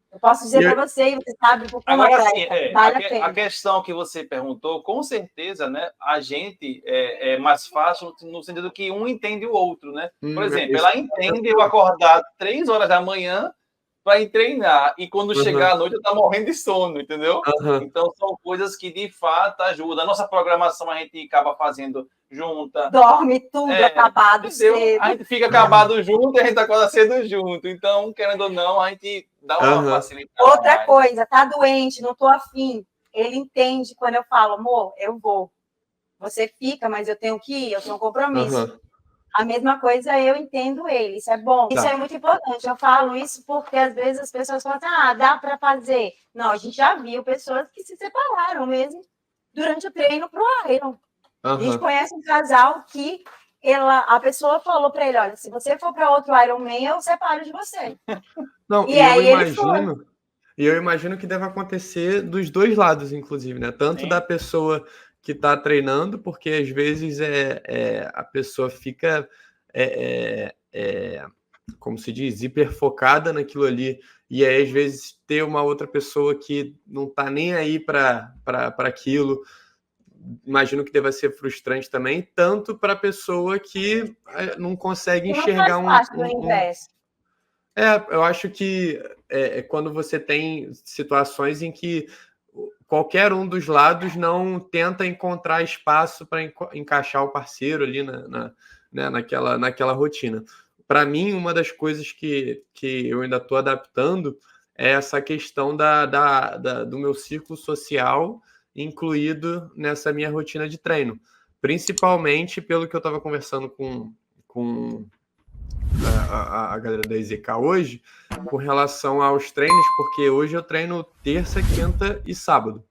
Eu posso dizer para você, e você sabe por como agora, sim, vale a pena. A questão que você perguntou, com certeza, né? A gente é mais fácil no sentido que um entende o outro, né? Por exemplo, ela entende eu acordar 3 horas da manhã para ir treinar, e quando chegar à noite eu estou morrendo de sono, entendeu? Então, são coisas que, de fato, ajudam. A nossa programação a gente acaba fazendo junta. Dorme tudo acabado cedo. A gente fica acabado junto e a gente acorda cedo junto. Então, querendo ou não, a gente dá uma facilidade. Outra coisa, tá doente, não tô afim. Ele entende quando eu falo, amor, eu vou. Você fica, mas eu tenho que ir, eu tenho um compromisso. A mesma coisa, eu entendo ele, isso é bom. Isso é muito importante. Eu falo isso porque, às vezes, as pessoas falam assim, dá para fazer. Não, a gente já viu pessoas que se separaram mesmo durante o treino pro Iron. A gente conhece um casal que a pessoa falou para ele, olha, se você for para outro Ironman, eu separo de você. Não, eu imagino que deve acontecer dos dois lados, inclusive, né? Tanto da pessoa que está treinando, porque às vezes a pessoa fica como se diz, hiperfocada naquilo ali, e aí às vezes ter uma outra pessoa que não está nem aí para aquilo, imagino que deva ser frustrante também, tanto para a pessoa que não consegue enxergar eu acho que quando você tem situações em que qualquer um dos lados não tenta encontrar espaço para encaixar o parceiro ali naquela rotina. Para mim, uma das coisas que eu ainda estou adaptando é essa questão do meu círculo social incluído nessa minha rotina de treino. Principalmente pelo que eu estava conversando com a galera da EZK hoje, com relação aos treinos, porque hoje eu treino terça, quinta e sábado.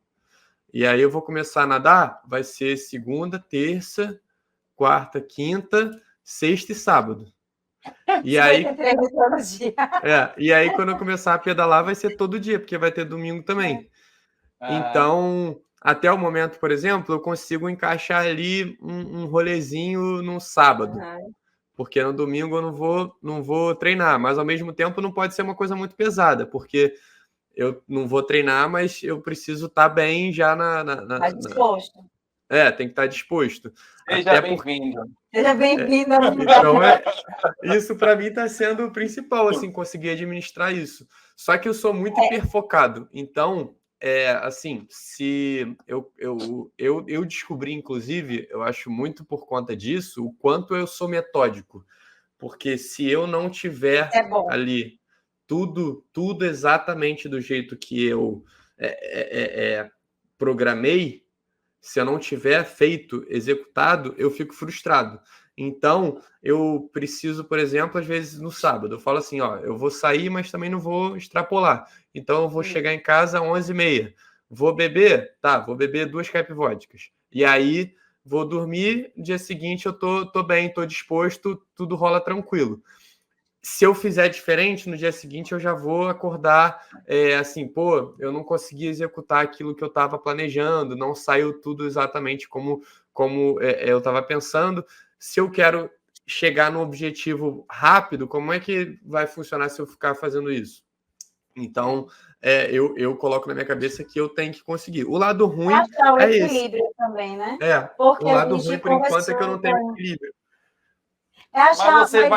E aí eu vou começar a nadar, vai ser segunda, terça, quarta, quinta, sexta e sábado. E aí, e aí, quando eu começar a pedalar, vai ser todo dia, porque vai ter domingo também. Então, até o momento, por exemplo, eu consigo encaixar ali um rolezinho no sábado. Porque no domingo eu não vou treinar, mas ao mesmo tempo não pode ser uma coisa muito pesada, porque eu não vou treinar, mas eu preciso estar bem já disposto. Tem que estar disposto. Seja bem-vindo. Seja bem-vindo. Então, isso para mim está sendo o principal, assim, conseguir administrar isso. Só que eu sou muito hiperfocado. Então, assim, se eu descobri, inclusive, eu acho muito por conta disso, o quanto eu sou metódico. Porque se eu não tiver ali tudo exatamente do jeito que eu programei, se eu não tiver feito, executado, eu fico frustrado. Então, eu preciso, por exemplo, às vezes no sábado, eu falo assim, eu vou sair, mas também não vou extrapolar. Então, eu vou chegar em casa às 11h30. Vou beber? Tá, vou beber 2 caipivódicas. E aí, vou dormir, no dia seguinte eu tô bem, tô disposto, tudo rola tranquilo. Se eu fizer diferente, no dia seguinte eu já vou acordar assim, eu não consegui executar aquilo que eu estava planejando, não saiu tudo exatamente como eu estava pensando. Se eu quero chegar no objetivo rápido, como é que vai funcionar se eu ficar fazendo isso? Então, eu coloco na minha cabeça que eu tenho que conseguir. O lado ruim o equilíbrio também, né? Porque o lado ruim, por enquanto, é que eu não tenho equilíbrio. Mas você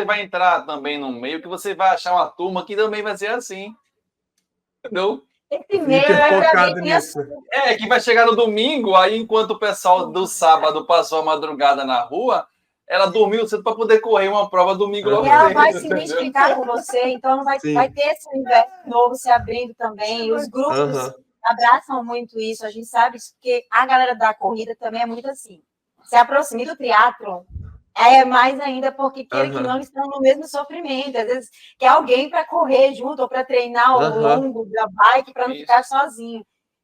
vai entrar também no meio que você vai achar uma turma que também vai ser assim. Entendeu? Esse meio focado nisso. Que vai chegar no domingo, aí enquanto o pessoal do sábado passou a madrugada na rua, ela dormiu cedo para poder correr uma prova domingo logo cedo. E ela vai se identificar com você, então vai ter esse universo novo se abrindo também. Os grupos abraçam muito isso. A gente sabe que a galera da corrida também é muito assim. Se aproxima do triatlon, mais ainda porque queira que não estão no mesmo sofrimento. Às vezes quer alguém para correr junto ou para treinar ao longo da bike para não ficar sozinho.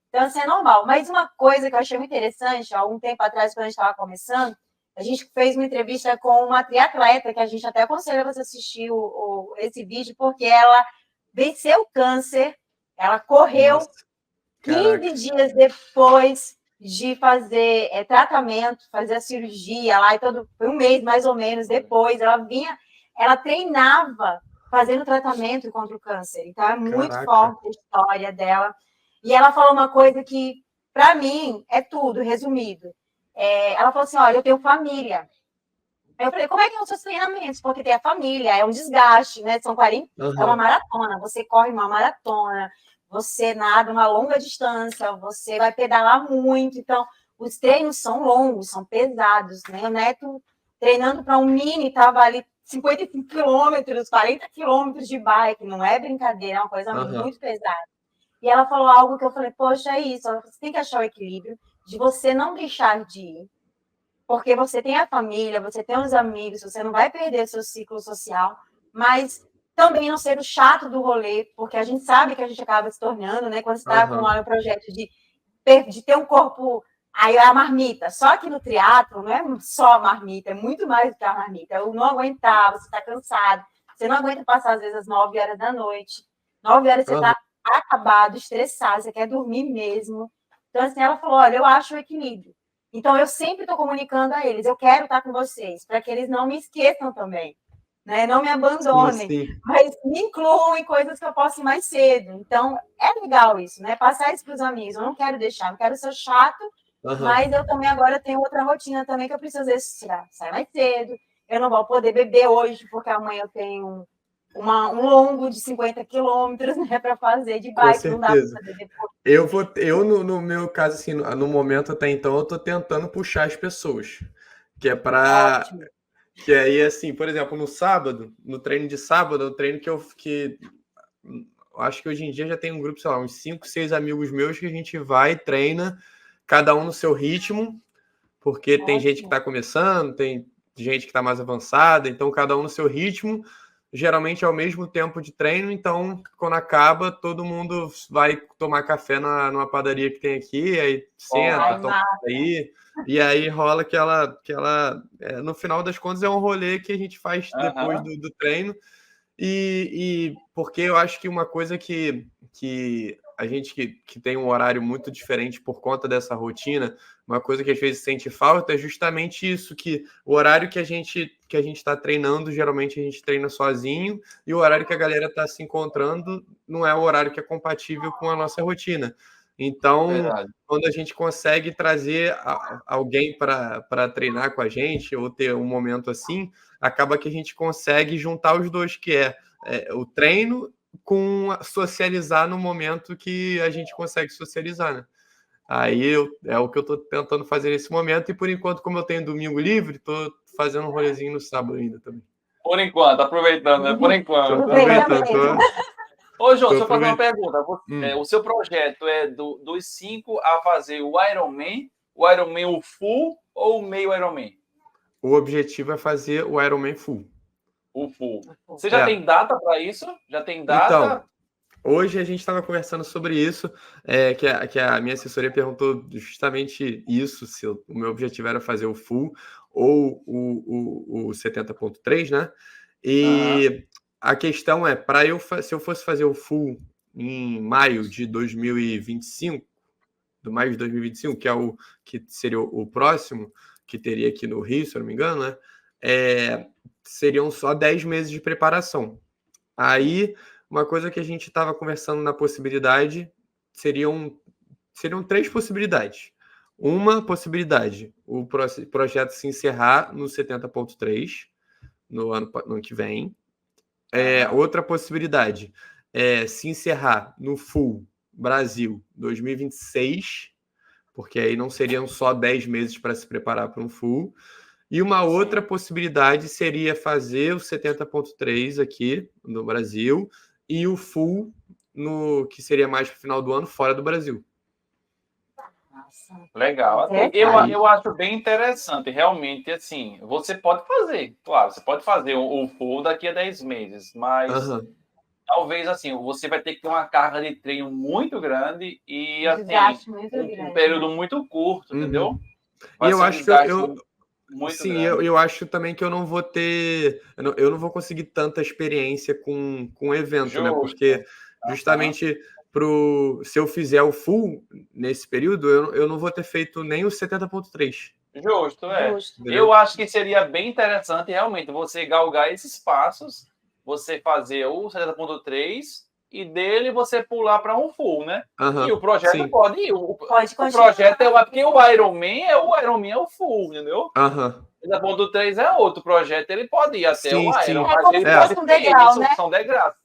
Então, assim, é normal. Mas uma coisa que eu achei muito interessante, há um tempo atrás, quando a gente estava começando, a gente fez uma entrevista com uma triatleta, que a gente até aconselha você assistir esse vídeo, porque ela venceu o câncer, ela correu 15 dias depois de fazer tratamento, fazer a cirurgia lá, foi um mês mais ou menos depois, ela treinava fazendo tratamento contra o câncer. Então, é muito forte a história dela. E ela falou uma coisa que, para mim, é tudo, resumido. Ela falou assim, olha, eu tenho família. Eu falei, como é que são os seus treinamentos? Porque tem a família, é um desgaste, né? São 40, é uma maratona, você corre uma maratona, você nada uma longa distância, você vai pedalar muito. Então, os treinos são longos, são pesados, né? O Neto, treinando para um mini, estava ali 55 quilômetros, 40 quilômetros de bike, não é brincadeira, é uma coisa muito pesada. E ela falou algo que eu falei, poxa, é isso, você tem que achar o equilíbrio de você não deixar de ir, porque você tem a família, você tem os amigos, você não vai perder seu ciclo social, mas também não ser o chato do rolê, porque a gente sabe que a gente acaba se tornando, né? Quando você está com um projeto de ter um corpo, aí é a marmita. Só que no triatlo não é só a marmita, é muito mais do que a marmita. Eu não aguentar, você está cansado, você não aguenta passar às vezes às 9 horas da noite. 9 horas você está acabado, estressado, você quer dormir mesmo. Então, assim, ela falou, olha, eu acho o equilíbrio. Então, eu sempre estou comunicando a eles, eu quero estar com vocês, para que eles não me esqueçam também, né? Não me abandonem, Sim. mas me incluam em coisas que eu posso ir mais cedo. Então, é legal isso, né? Passar isso para os amigos, eu não quero deixar, não quero ser chato, mas eu também agora tenho outra rotina também que eu preciso sair mais cedo, eu não vou poder beber hoje, porque amanhã eu tenho um longo de 50 quilômetros, né, para fazer de bike, Com não dá para certeza. fazer depois. No meu caso, assim, no momento até então, eu tô tentando puxar as pessoas. Que é para. Ótimo. Que aí, assim, por exemplo, no sábado, no treino de sábado, é o treino que eu acho que hoje em dia já tem um grupo, sei lá, uns 5, 6 amigos meus que a gente vai, treina, cada um no seu ritmo, porque tem gente que está começando, tem gente que está mais avançada, então cada um no seu ritmo. Geralmente é o mesmo tempo de treino, então quando acaba, todo mundo vai tomar café numa padaria que tem aqui, aí senta, toma aí, e aí rola no final das contas é um rolê que a gente faz depois do treino, e porque eu acho que uma coisa que a gente que tem um horário muito diferente por conta dessa rotina, uma coisa que às vezes sente falta é justamente isso, que o horário que a gente está treinando, geralmente a gente treina sozinho, e o horário que a galera está se encontrando não é o horário que é compatível com a nossa rotina. Então, quando a gente consegue trazer alguém para treinar com a gente, ou ter um momento assim, acaba que a gente consegue juntar os dois, que é o treino com socializar no momento que a gente consegue socializar, né? Aí é o que eu tô tentando fazer nesse momento, e por enquanto, como eu tenho domingo livre, tô fazendo um rolezinho no sábado ainda também. Por enquanto, aproveitando, né? Por enquanto. Aproveitando. Ô, João, deixa eu fazer uma pergunta. O seu projeto é dos 5 a fazer o Ironman o full ou o meio Ironman? O objetivo é fazer o Ironman full. O full. Você já tem data para isso? Já tem data? Então, hoje a gente estava conversando sobre isso, que a minha assessoria perguntou justamente isso, se o meu objetivo era fazer o full ou o 70.3, né? E a questão é, se eu fosse fazer o full em maio de 2025, do maio de 2025, que é que seria o próximo, que teria aqui no Rio, se eu não me engano, né? Seriam só 10 meses de preparação. Aí, uma coisa que a gente estava conversando na possibilidade seriam 3 possibilidades. Uma possibilidade, o projeto se encerrar no 70.3 no ano que vem. Outra possibilidade é se encerrar no Full Brasil 2026, porque aí não seriam só 10 meses para se preparar para um Full. E uma outra possibilidade seria fazer o 70.3 aqui no Brasil e o full que seria mais para o final do ano fora do Brasil. Legal. Eu acho bem interessante. Realmente, assim, você pode fazer, claro, você pode fazer o full daqui a 10 meses, mas talvez, assim, você vai ter que ter uma carga de treino muito grande e, assim, um período muito curto, entendeu? E eu acho que eu acho também que eu não vou ter, eu não vou conseguir tanta experiência com o evento, né? Porque justamente se eu fizer o full nesse período, eu não vou ter feito nem o 70.3. Justo. Eu acho que seria bem interessante realmente você galgar esses passos, você fazer o 70.3 e dele você pular para um full, né? E o projeto pode ir. O projeto porque o Ironman é o full, entendeu? 70.3 é outro projeto, ele pode ir até o Iron, mas ele pode ter são degraus.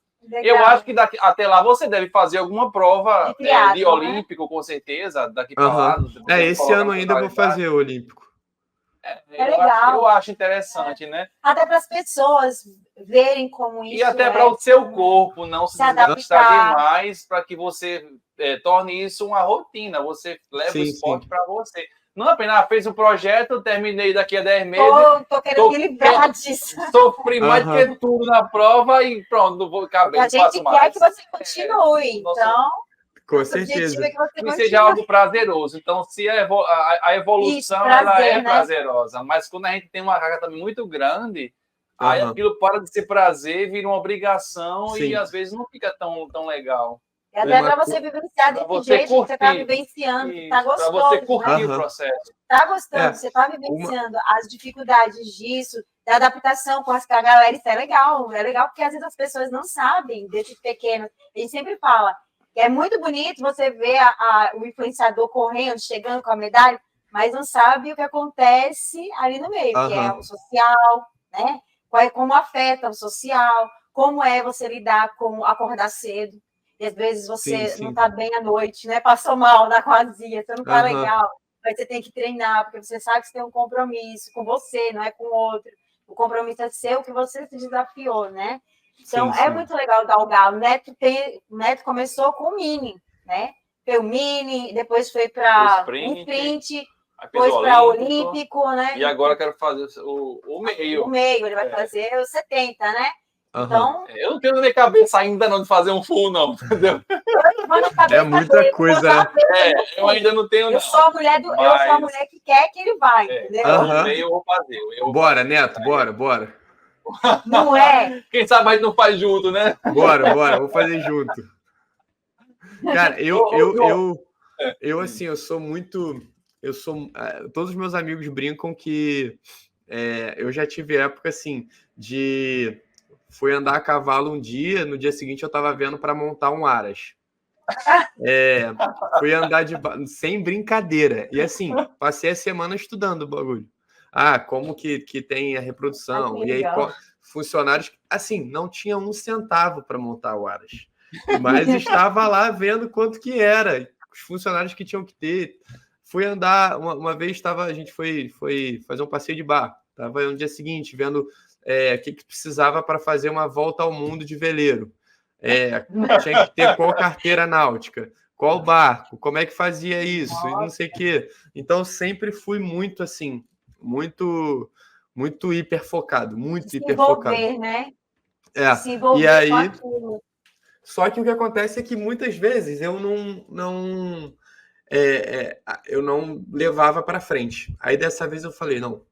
Eu acho que até lá você deve fazer alguma prova de Olímpico, com certeza, daqui para lá. Esse ano ainda eu vou fazer o Olímpico. Legal. Eu acho interessante, né? Até para as pessoas verem como isso. E até para o seu corpo não se desgastar demais, para que você torne isso uma rotina. Você leva o esporte para você. Não apenas fez um projeto, terminei daqui a 10 meses. Tô querendo me livrar disso. Sofri mais do que tudo na prova e pronto, não vou caber. A gente quer que você continue, então. Com certeza. Que seja algo prazeroso. Então, se a evolução ela é prazerosa, mas quando a gente tem uma carga também muito grande, aí aquilo para de ser prazer, vira uma obrigação e às vezes não fica tão legal. E até para você vivenciar desse jeito que você está vivenciando, está gostoso. Para você curtir o processo. Está gostando, você está vivenciando as dificuldades disso, da adaptação com as que a galera, isso é legal porque às vezes as pessoas não sabem desses pequenos. A gente sempre fala que é muito bonito você ver o influenciador correndo, chegando com a medalha, mas não sabe o que acontece ali no meio, que é o social, né? Como afeta o social, como é você lidar com acordar cedo. E às vezes você não está bem à noite, né? Passou mal na quadrilha, você não está legal. Mas você tem que treinar, porque você sabe que você tem um compromisso com você, não é com o outro. O compromisso é seu, que você se desafiou, né? Então, é muito legal dar o galo. O Neto começou com o mini, né? Foi o mini, depois foi para o sprint, depois para o olímpico, né? E agora eu quero fazer o meio. O meio, ele vai fazer os 70, né? Então, eu não tenho na minha cabeça ainda não de fazer um full, não, entendeu? É muita coisa. Eu ainda não tenho, não. Eu sou a mulher que quer que ele vai, entendeu? O meio eu vou fazer. Bora, Neto, bora. Não é? Quem sabe a gente não faz junto, né? Bora, vamos fazer junto. Cara, eu assim, eu sou muito... todos os meus amigos brincam que eu já tive época, assim, de... Fui andar a cavalo um dia, no dia seguinte eu estava vendo para montar um aras. Fui andar sem brincadeira. E assim, passei a semana estudando o bagulho. Como que tem a reprodução. E aí, funcionários... Assim, não tinha um centavo para montar o aras. Mas estava lá vendo quanto que era. Os funcionários que tinham que ter. Fui andar... Uma vez a gente foi fazer um passeio de barco. Estava no dia seguinte vendo... o que precisava para fazer uma volta ao mundo de veleiro. Tinha que ter qual carteira náutica, qual barco, como é que fazia isso, e não sei o quê. Então, sempre fui muito, assim, muito hiper focado, muito hiper focado. Se envolver, né? Se envolver, e aí, só que o que acontece é que muitas vezes eu não levava para frente. Aí, dessa vez, eu falei, não,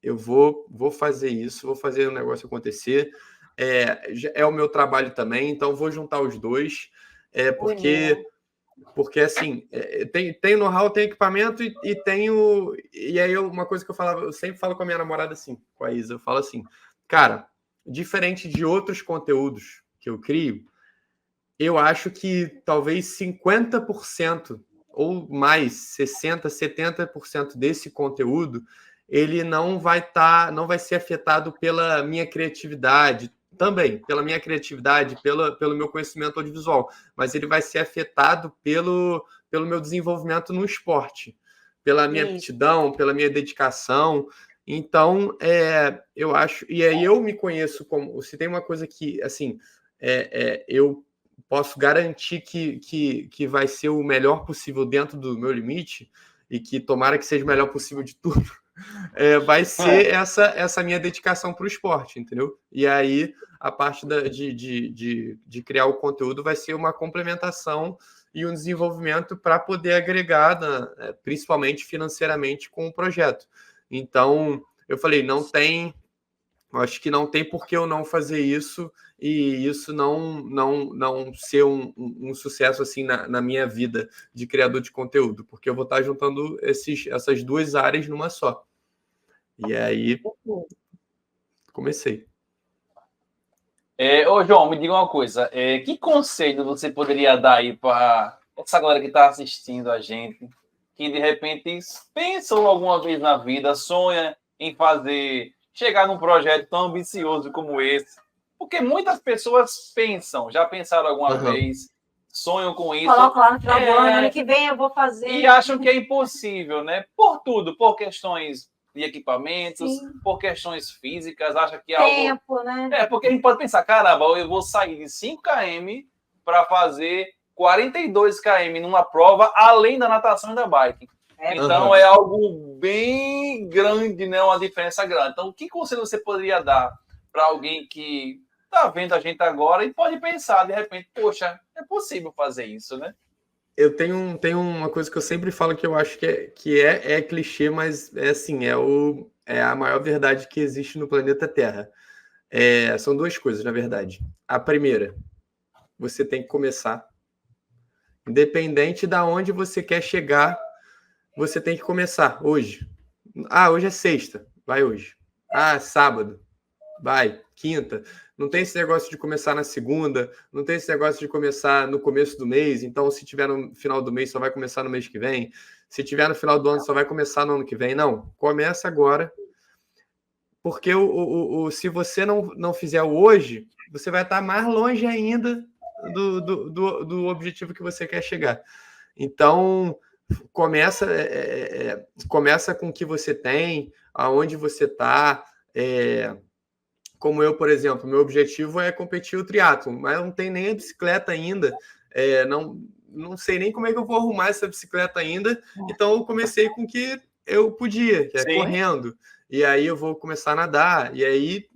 eu vou fazer isso, vou fazer o negócio acontecer. É o meu trabalho também, então vou juntar os dois, porque assim, tem know-how, tem equipamento e tenho... E aí, uma coisa que eu sempre falo com a minha namorada assim, com a Isa, eu falo assim, cara, diferente de outros conteúdos que eu crio, eu acho que talvez 50% ou mais, 60%, 70% desse conteúdo, ele não vai ser afetado pela minha criatividade, também pela minha criatividade, pelo meu conhecimento audiovisual, mas ele vai ser afetado pelo meu desenvolvimento no esporte, pela minha aptidão, pela minha dedicação. Então, eu acho... E aí eu me conheço como... Se tem uma coisa que, assim, eu posso garantir que vai ser o melhor possível dentro do meu limite, e que tomara que seja o melhor possível de tudo, vai ser essa minha dedicação para o esporte, entendeu? E aí, a parte de criar o conteúdo vai ser uma complementação e um desenvolvimento para poder agregar, principalmente financeiramente, com o projeto. Então, eu falei, acho que não tem por que eu não fazer isso e isso não ser um sucesso assim na minha vida de criador de conteúdo, porque eu vou estar juntando essas duas áreas numa só. E aí, comecei. João, me diga uma coisa. Que conselho você poderia dar aí para essa galera que está assistindo a gente, que de repente pensam alguma vez na vida, sonha em chegar num projeto tão ambicioso como esse? Porque muitas pessoas já pensaram alguma vez, sonham com isso. Coloca lá no final do ano que vem eu vou fazer. E acham que é impossível, né? Por tudo, por questões de equipamentos, por questões físicas, acha que é tempo, né? Porque a gente pode pensar, caramba, eu vou sair de 5 km para fazer 42 km numa prova, além da natação e da bike. Então, é algo bem grande, né? Uma diferença grande. Então, que conselho você poderia dar para alguém que está vendo a gente agora e pode pensar, de repente, poxa, é possível fazer isso, né? Eu tenho uma coisa que eu sempre falo que eu acho que é clichê, mas é a maior verdade que existe no planeta Terra. São duas coisas, na verdade. A primeira, você tem que começar. Independente de onde você quer chegar, você tem que começar hoje. Hoje é sexta, vai hoje. Sábado, vai. Quinta. Não tem esse negócio de começar na segunda, não tem esse negócio de começar no começo do mês, então se tiver no final do mês, só vai começar no mês que vem. Se tiver no final do ano, só vai começar no ano que vem. Não, começa agora, porque se você não fizer o hoje, você vai estar mais longe ainda do objetivo que você quer chegar. Então, começa com o que você tem, aonde você está. Como eu, por exemplo, meu objetivo é competir o triatlo, mas eu não tenho nem a bicicleta ainda, não sei nem como é que eu vou arrumar essa bicicleta ainda, então eu comecei com o que eu podia, que é correndo, e aí eu vou começar a nadar, e aí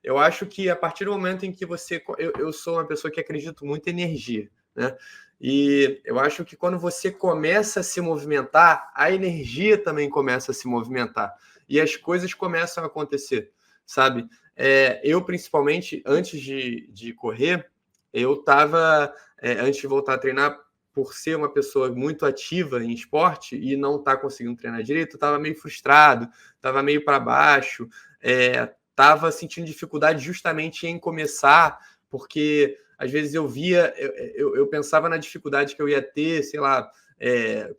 eu acho que a partir do momento em que eu sou uma pessoa que acredito muito em energia, né? E eu acho que quando você começa a se movimentar, a energia também começa a se movimentar, e as coisas começam a acontecer, sabe? Eu, principalmente, antes de correr, eu estava, antes de voltar a treinar, por ser uma pessoa muito ativa em esporte e não estar conseguindo treinar direito, eu estava meio frustrado, estava meio para baixo, estava sentindo dificuldade justamente em começar, porque às vezes eu via, eu pensava na dificuldade que eu ia ter, sei lá,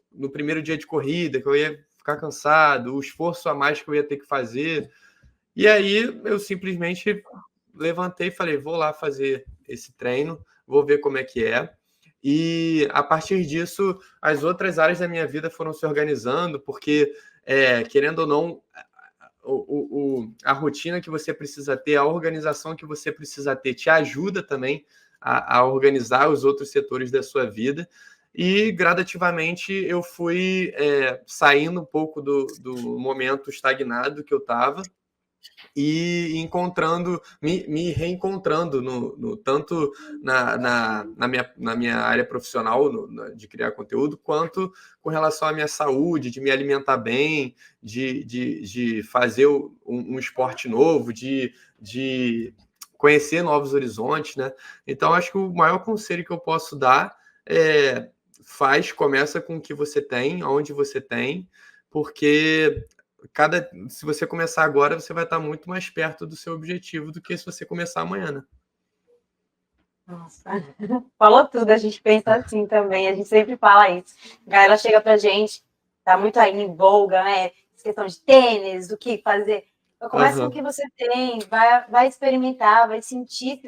no primeiro dia de corrida, que eu ia ficar cansado, o esforço a mais que eu ia ter que fazer. E aí eu simplesmente levantei e falei, vou lá fazer esse treino, vou ver como é que é. E a partir disso, as outras áreas da minha vida foram se organizando, porque, querendo ou não, a rotina que você precisa ter, a organização que você precisa ter, te ajuda também a organizar os outros setores da sua vida. E gradativamente eu fui saindo um pouco do momento estagnado que eu estava e me reencontrando tanto na minha área profissional de criar conteúdo, quanto com relação à minha saúde, de me alimentar bem, de fazer um esporte novo, de conhecer novos horizontes, né? Então, acho que o maior conselho que eu posso dar é começa com o que você tem, onde você tem, porque se você começar agora, você vai estar muito mais perto do seu objetivo do que se você começar amanhã, né? Nossa, falou tudo, a gente pensa assim também, a gente sempre fala isso. A galera chega pra gente, tá muito aí em voga, né? Questão de tênis, do que fazer. Eu começo com o que você tem, vai experimentar, vai sentir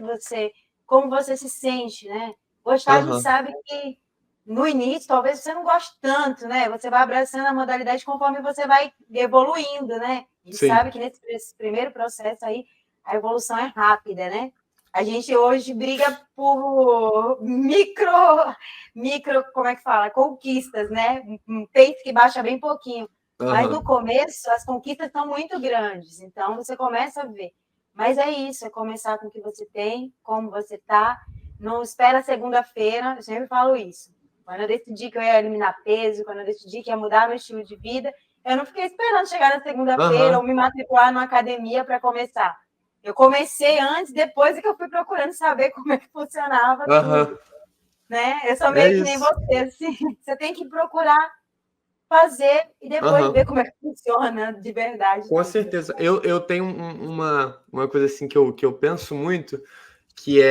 como você se sente, né? Gostar, a gente sabe que no início, talvez você não goste tanto, né? Você vai abraçando a modalidade conforme você vai evoluindo, né? A gente sabe que nesse primeiro processo aí, a evolução é rápida, né? A gente hoje briga por micro, como é que fala? Conquistas, né? Um peito que baixa bem pouquinho. Mas no começo, as conquistas são muito grandes, então você começa a ver. Mas é isso, é começar com o que você tem, como você está. Não espera segunda-feira, eu sempre falo isso. Quando eu decidi que eu ia eliminar peso, quando eu decidi que ia mudar meu estilo de vida, eu não fiquei esperando chegar na segunda-feira ou me matricular numa academia para começar. Eu comecei antes, depois é que eu fui procurando saber como é que funcionava tudo. Né? Eu sou meio que nem você, assim. Você tem que procurar fazer e depois ver como é que funciona de verdade. Com certeza. Eu tenho uma coisa assim que eu penso muito, que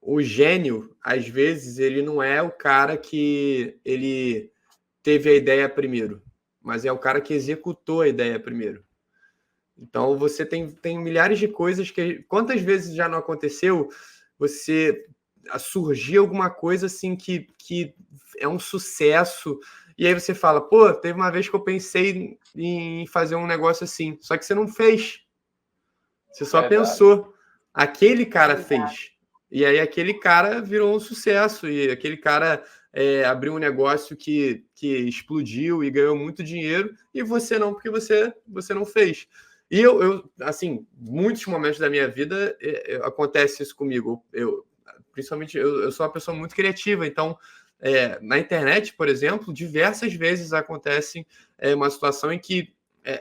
o gênio, às vezes, ele não é o cara que ele teve a ideia primeiro, mas é o cara que executou a ideia primeiro. Então, você tem milhares de coisas que... Quantas vezes já não aconteceu você surgir alguma coisa assim que é um sucesso, e aí você fala, pô, teve uma vez que eu pensei em fazer um negócio assim, só que você não fez. Você só pensou. Aquele cara fez. E aí aquele cara virou um sucesso, e aquele cara abriu um negócio que explodiu e ganhou muito dinheiro, e você não, porque você não fez. E assim, muitos momentos da minha vida acontece isso comigo. Principalmente, eu sou uma pessoa muito criativa, então na internet, por exemplo, diversas vezes acontece uma situação em que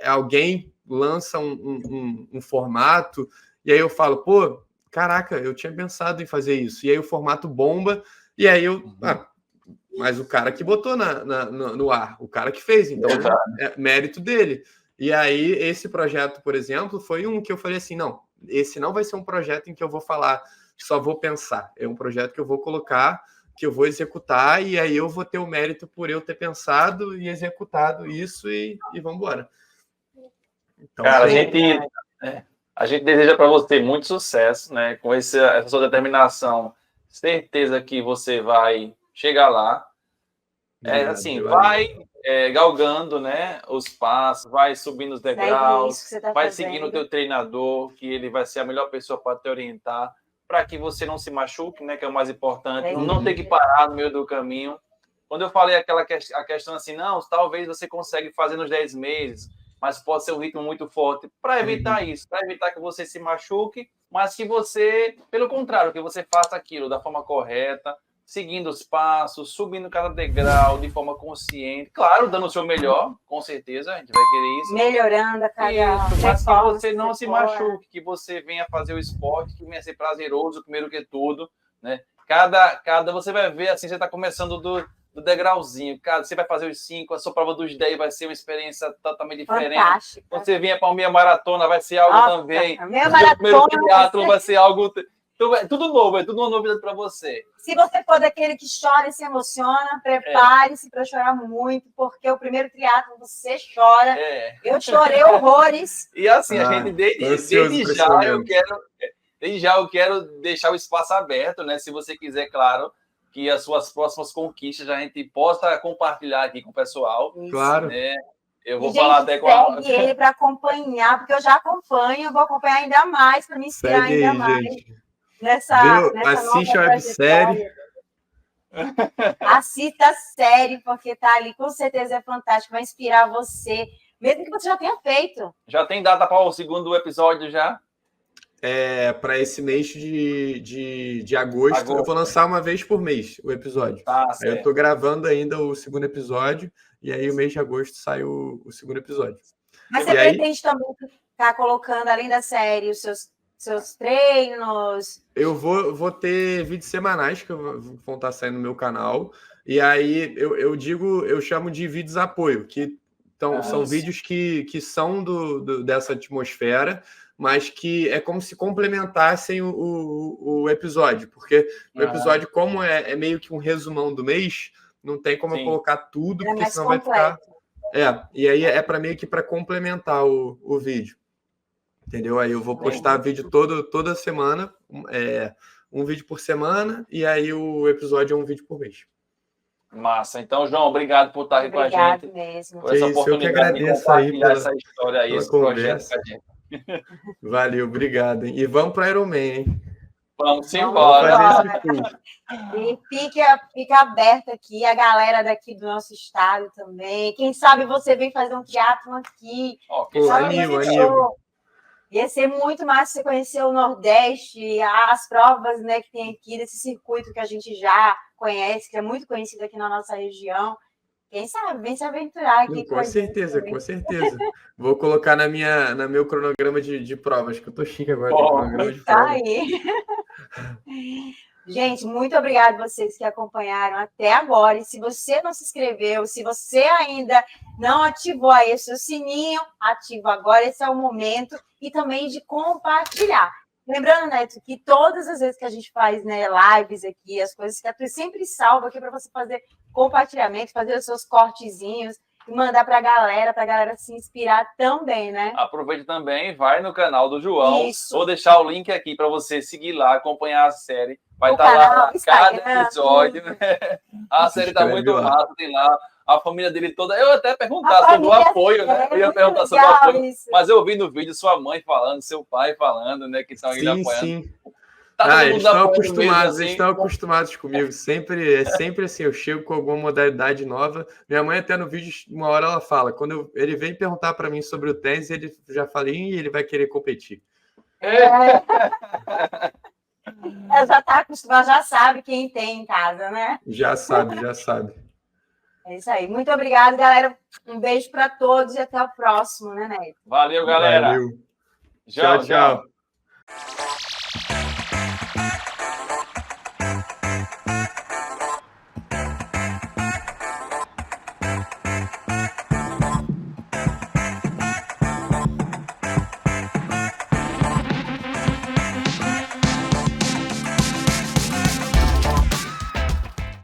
alguém lança um formato, e aí eu falo, pô, caraca, eu tinha pensado em fazer isso. E aí o formato bomba, E aí mas o cara que botou no ar, o cara que fez, então é mérito dele. E aí, esse projeto, por exemplo, foi um que eu falei assim, não, esse não vai ser um projeto em que eu vou falar, só vou pensar. É um projeto que eu vou colocar, que eu vou executar, e aí eu vou ter o mérito por eu ter pensado e executado isso e vamos embora. Então, cara, a gente deseja para você muito sucesso, né? Com essa sua determinação, certeza que você vai chegar lá. Obrigado, Assim, valeu. vai galgando, né, os passos, vai subindo os degraus, vai seguindo o teu treinador, que ele vai ser a melhor pessoa para te orientar, para que você não se machuque, né, que é o mais importante, não ter que parar no meio do caminho. Quando eu falei a questão assim, não, talvez você consiga fazer nos 10 meses, mas pode ser um ritmo muito forte, para evitar isso, para evitar que você se machuque, mas que você, pelo contrário, que você faça aquilo da forma correta, seguindo os passos, subindo cada degrau de forma consciente, claro, dando o seu melhor, com certeza, a gente vai querer isso. Melhorando a cada isso, mas que você não se machuque, que você venha fazer o esporte, que venha ser prazeroso, primeiro que tudo, né? Cada você vai ver, assim, você está começando do degrauzinho, você vai fazer os 5, a sua prova dos 10 vai ser uma experiência totalmente diferente. Fantástico. Você vinha para a minha maratona, vai ser algo também. A minha maratona o primeiro triatlo vai ser algo... Tudo novo, é tudo uma novidade para você. Se você for daquele que chora e se emociona, prepare-se para chorar muito, porque o primeiro triatlo você chora. Eu chorei horrores. E assim, a gente desde já eu quero deixar o espaço aberto, né? Se você quiser, claro, que as suas próximas conquistas a gente possa compartilhar aqui com o pessoal. Claro. Né? Eu vou falar até com a... Segue ele para acompanhar, porque eu já acompanho, eu vou acompanhar ainda mais, para me inspirar ainda mais. Gente. Nessa assiste a websérie. Assista a série, porque tá ali, com certeza é fantástico, vai inspirar você, mesmo que você já tenha feito. Já tem data para o segundo episódio já? Para esse mês de agosto, eu vou lançar uma vez por mês o episódio. Aí eu tô gravando ainda o segundo episódio, e aí o mês de agosto sai o segundo episódio. Mas você pretende também estar colocando, além da série, os seus treinos? Eu vou ter vídeos semanais que vão estar saindo no meu canal. E aí eu chamo de vídeos apoio, que são vídeos que são dessa atmosfera, mas que é como se complementassem o episódio, porque o episódio, como é meio que um resumão do mês, não tem como eu colocar tudo, porque senão vai ficar... e aí meio que para complementar o vídeo. Entendeu? Aí eu vou postar vídeo toda semana, um vídeo por semana, e aí o episódio é um vídeo por mês. Massa. Então, João, obrigado por estar aqui com a gente. Mesmo. Por essa oportunidade de compartilhar essa história aí, esse projeto com a gente. Valeu, obrigado. Hein? E vamos para o Ironman, hein? Vamos embora. E fica aberto aqui, a galera daqui do nosso estado também. Quem sabe você vem fazer um triatlo aqui. Anil. Ia ser muito massa você conhecer o Nordeste, as provas, né, que tem aqui desse circuito que a gente já conhece, que é muito conhecido aqui na nossa região. Quem sabe, vem se aventurar aqui. Com certeza. Vou colocar no meu cronograma de provas, que eu tô chique agora. Cronograma de provas. Aí. Gente, muito obrigada a vocês que acompanharam até agora. E se você não se inscreveu, se você ainda não ativou aí o seu sininho, ativa agora, esse é o momento. E também de compartilhar. Lembrando, Neto, que todas as vezes que a gente faz, né, lives aqui, as coisas que a Tu sempre salva aqui para você fazer compartilhamento, fazer os seus cortezinhos e mandar para a galera se inspirar também, né? Aproveita também, vai no canal do João. Vou deixar o link aqui para você seguir lá, acompanhar a série. Vai estar lá cada episódio. A série está muito massa, tem lá a família dele toda. Eu até perguntar sobre o apoio, né? Eu ia perguntar sobre o apoio, mas eu vi no vídeo sua mãe falando, seu pai falando, né? Que estão aí apoiando. Sim. Eles estão acostumados, eles estão acostumados comigo. É sempre assim, eu chego com alguma modalidade nova. Minha mãe até no vídeo, uma hora ela fala, quando ele vem perguntar para mim sobre o tênis, ele já fala, ele vai querer competir. Ela já está acostumada, já sabe quem tem em casa, né? Já sabe. É isso aí. Muito obrigada, galera. Um beijo para todos e até o próximo, né, Neto? Valeu, galera. Valeu. Tchau.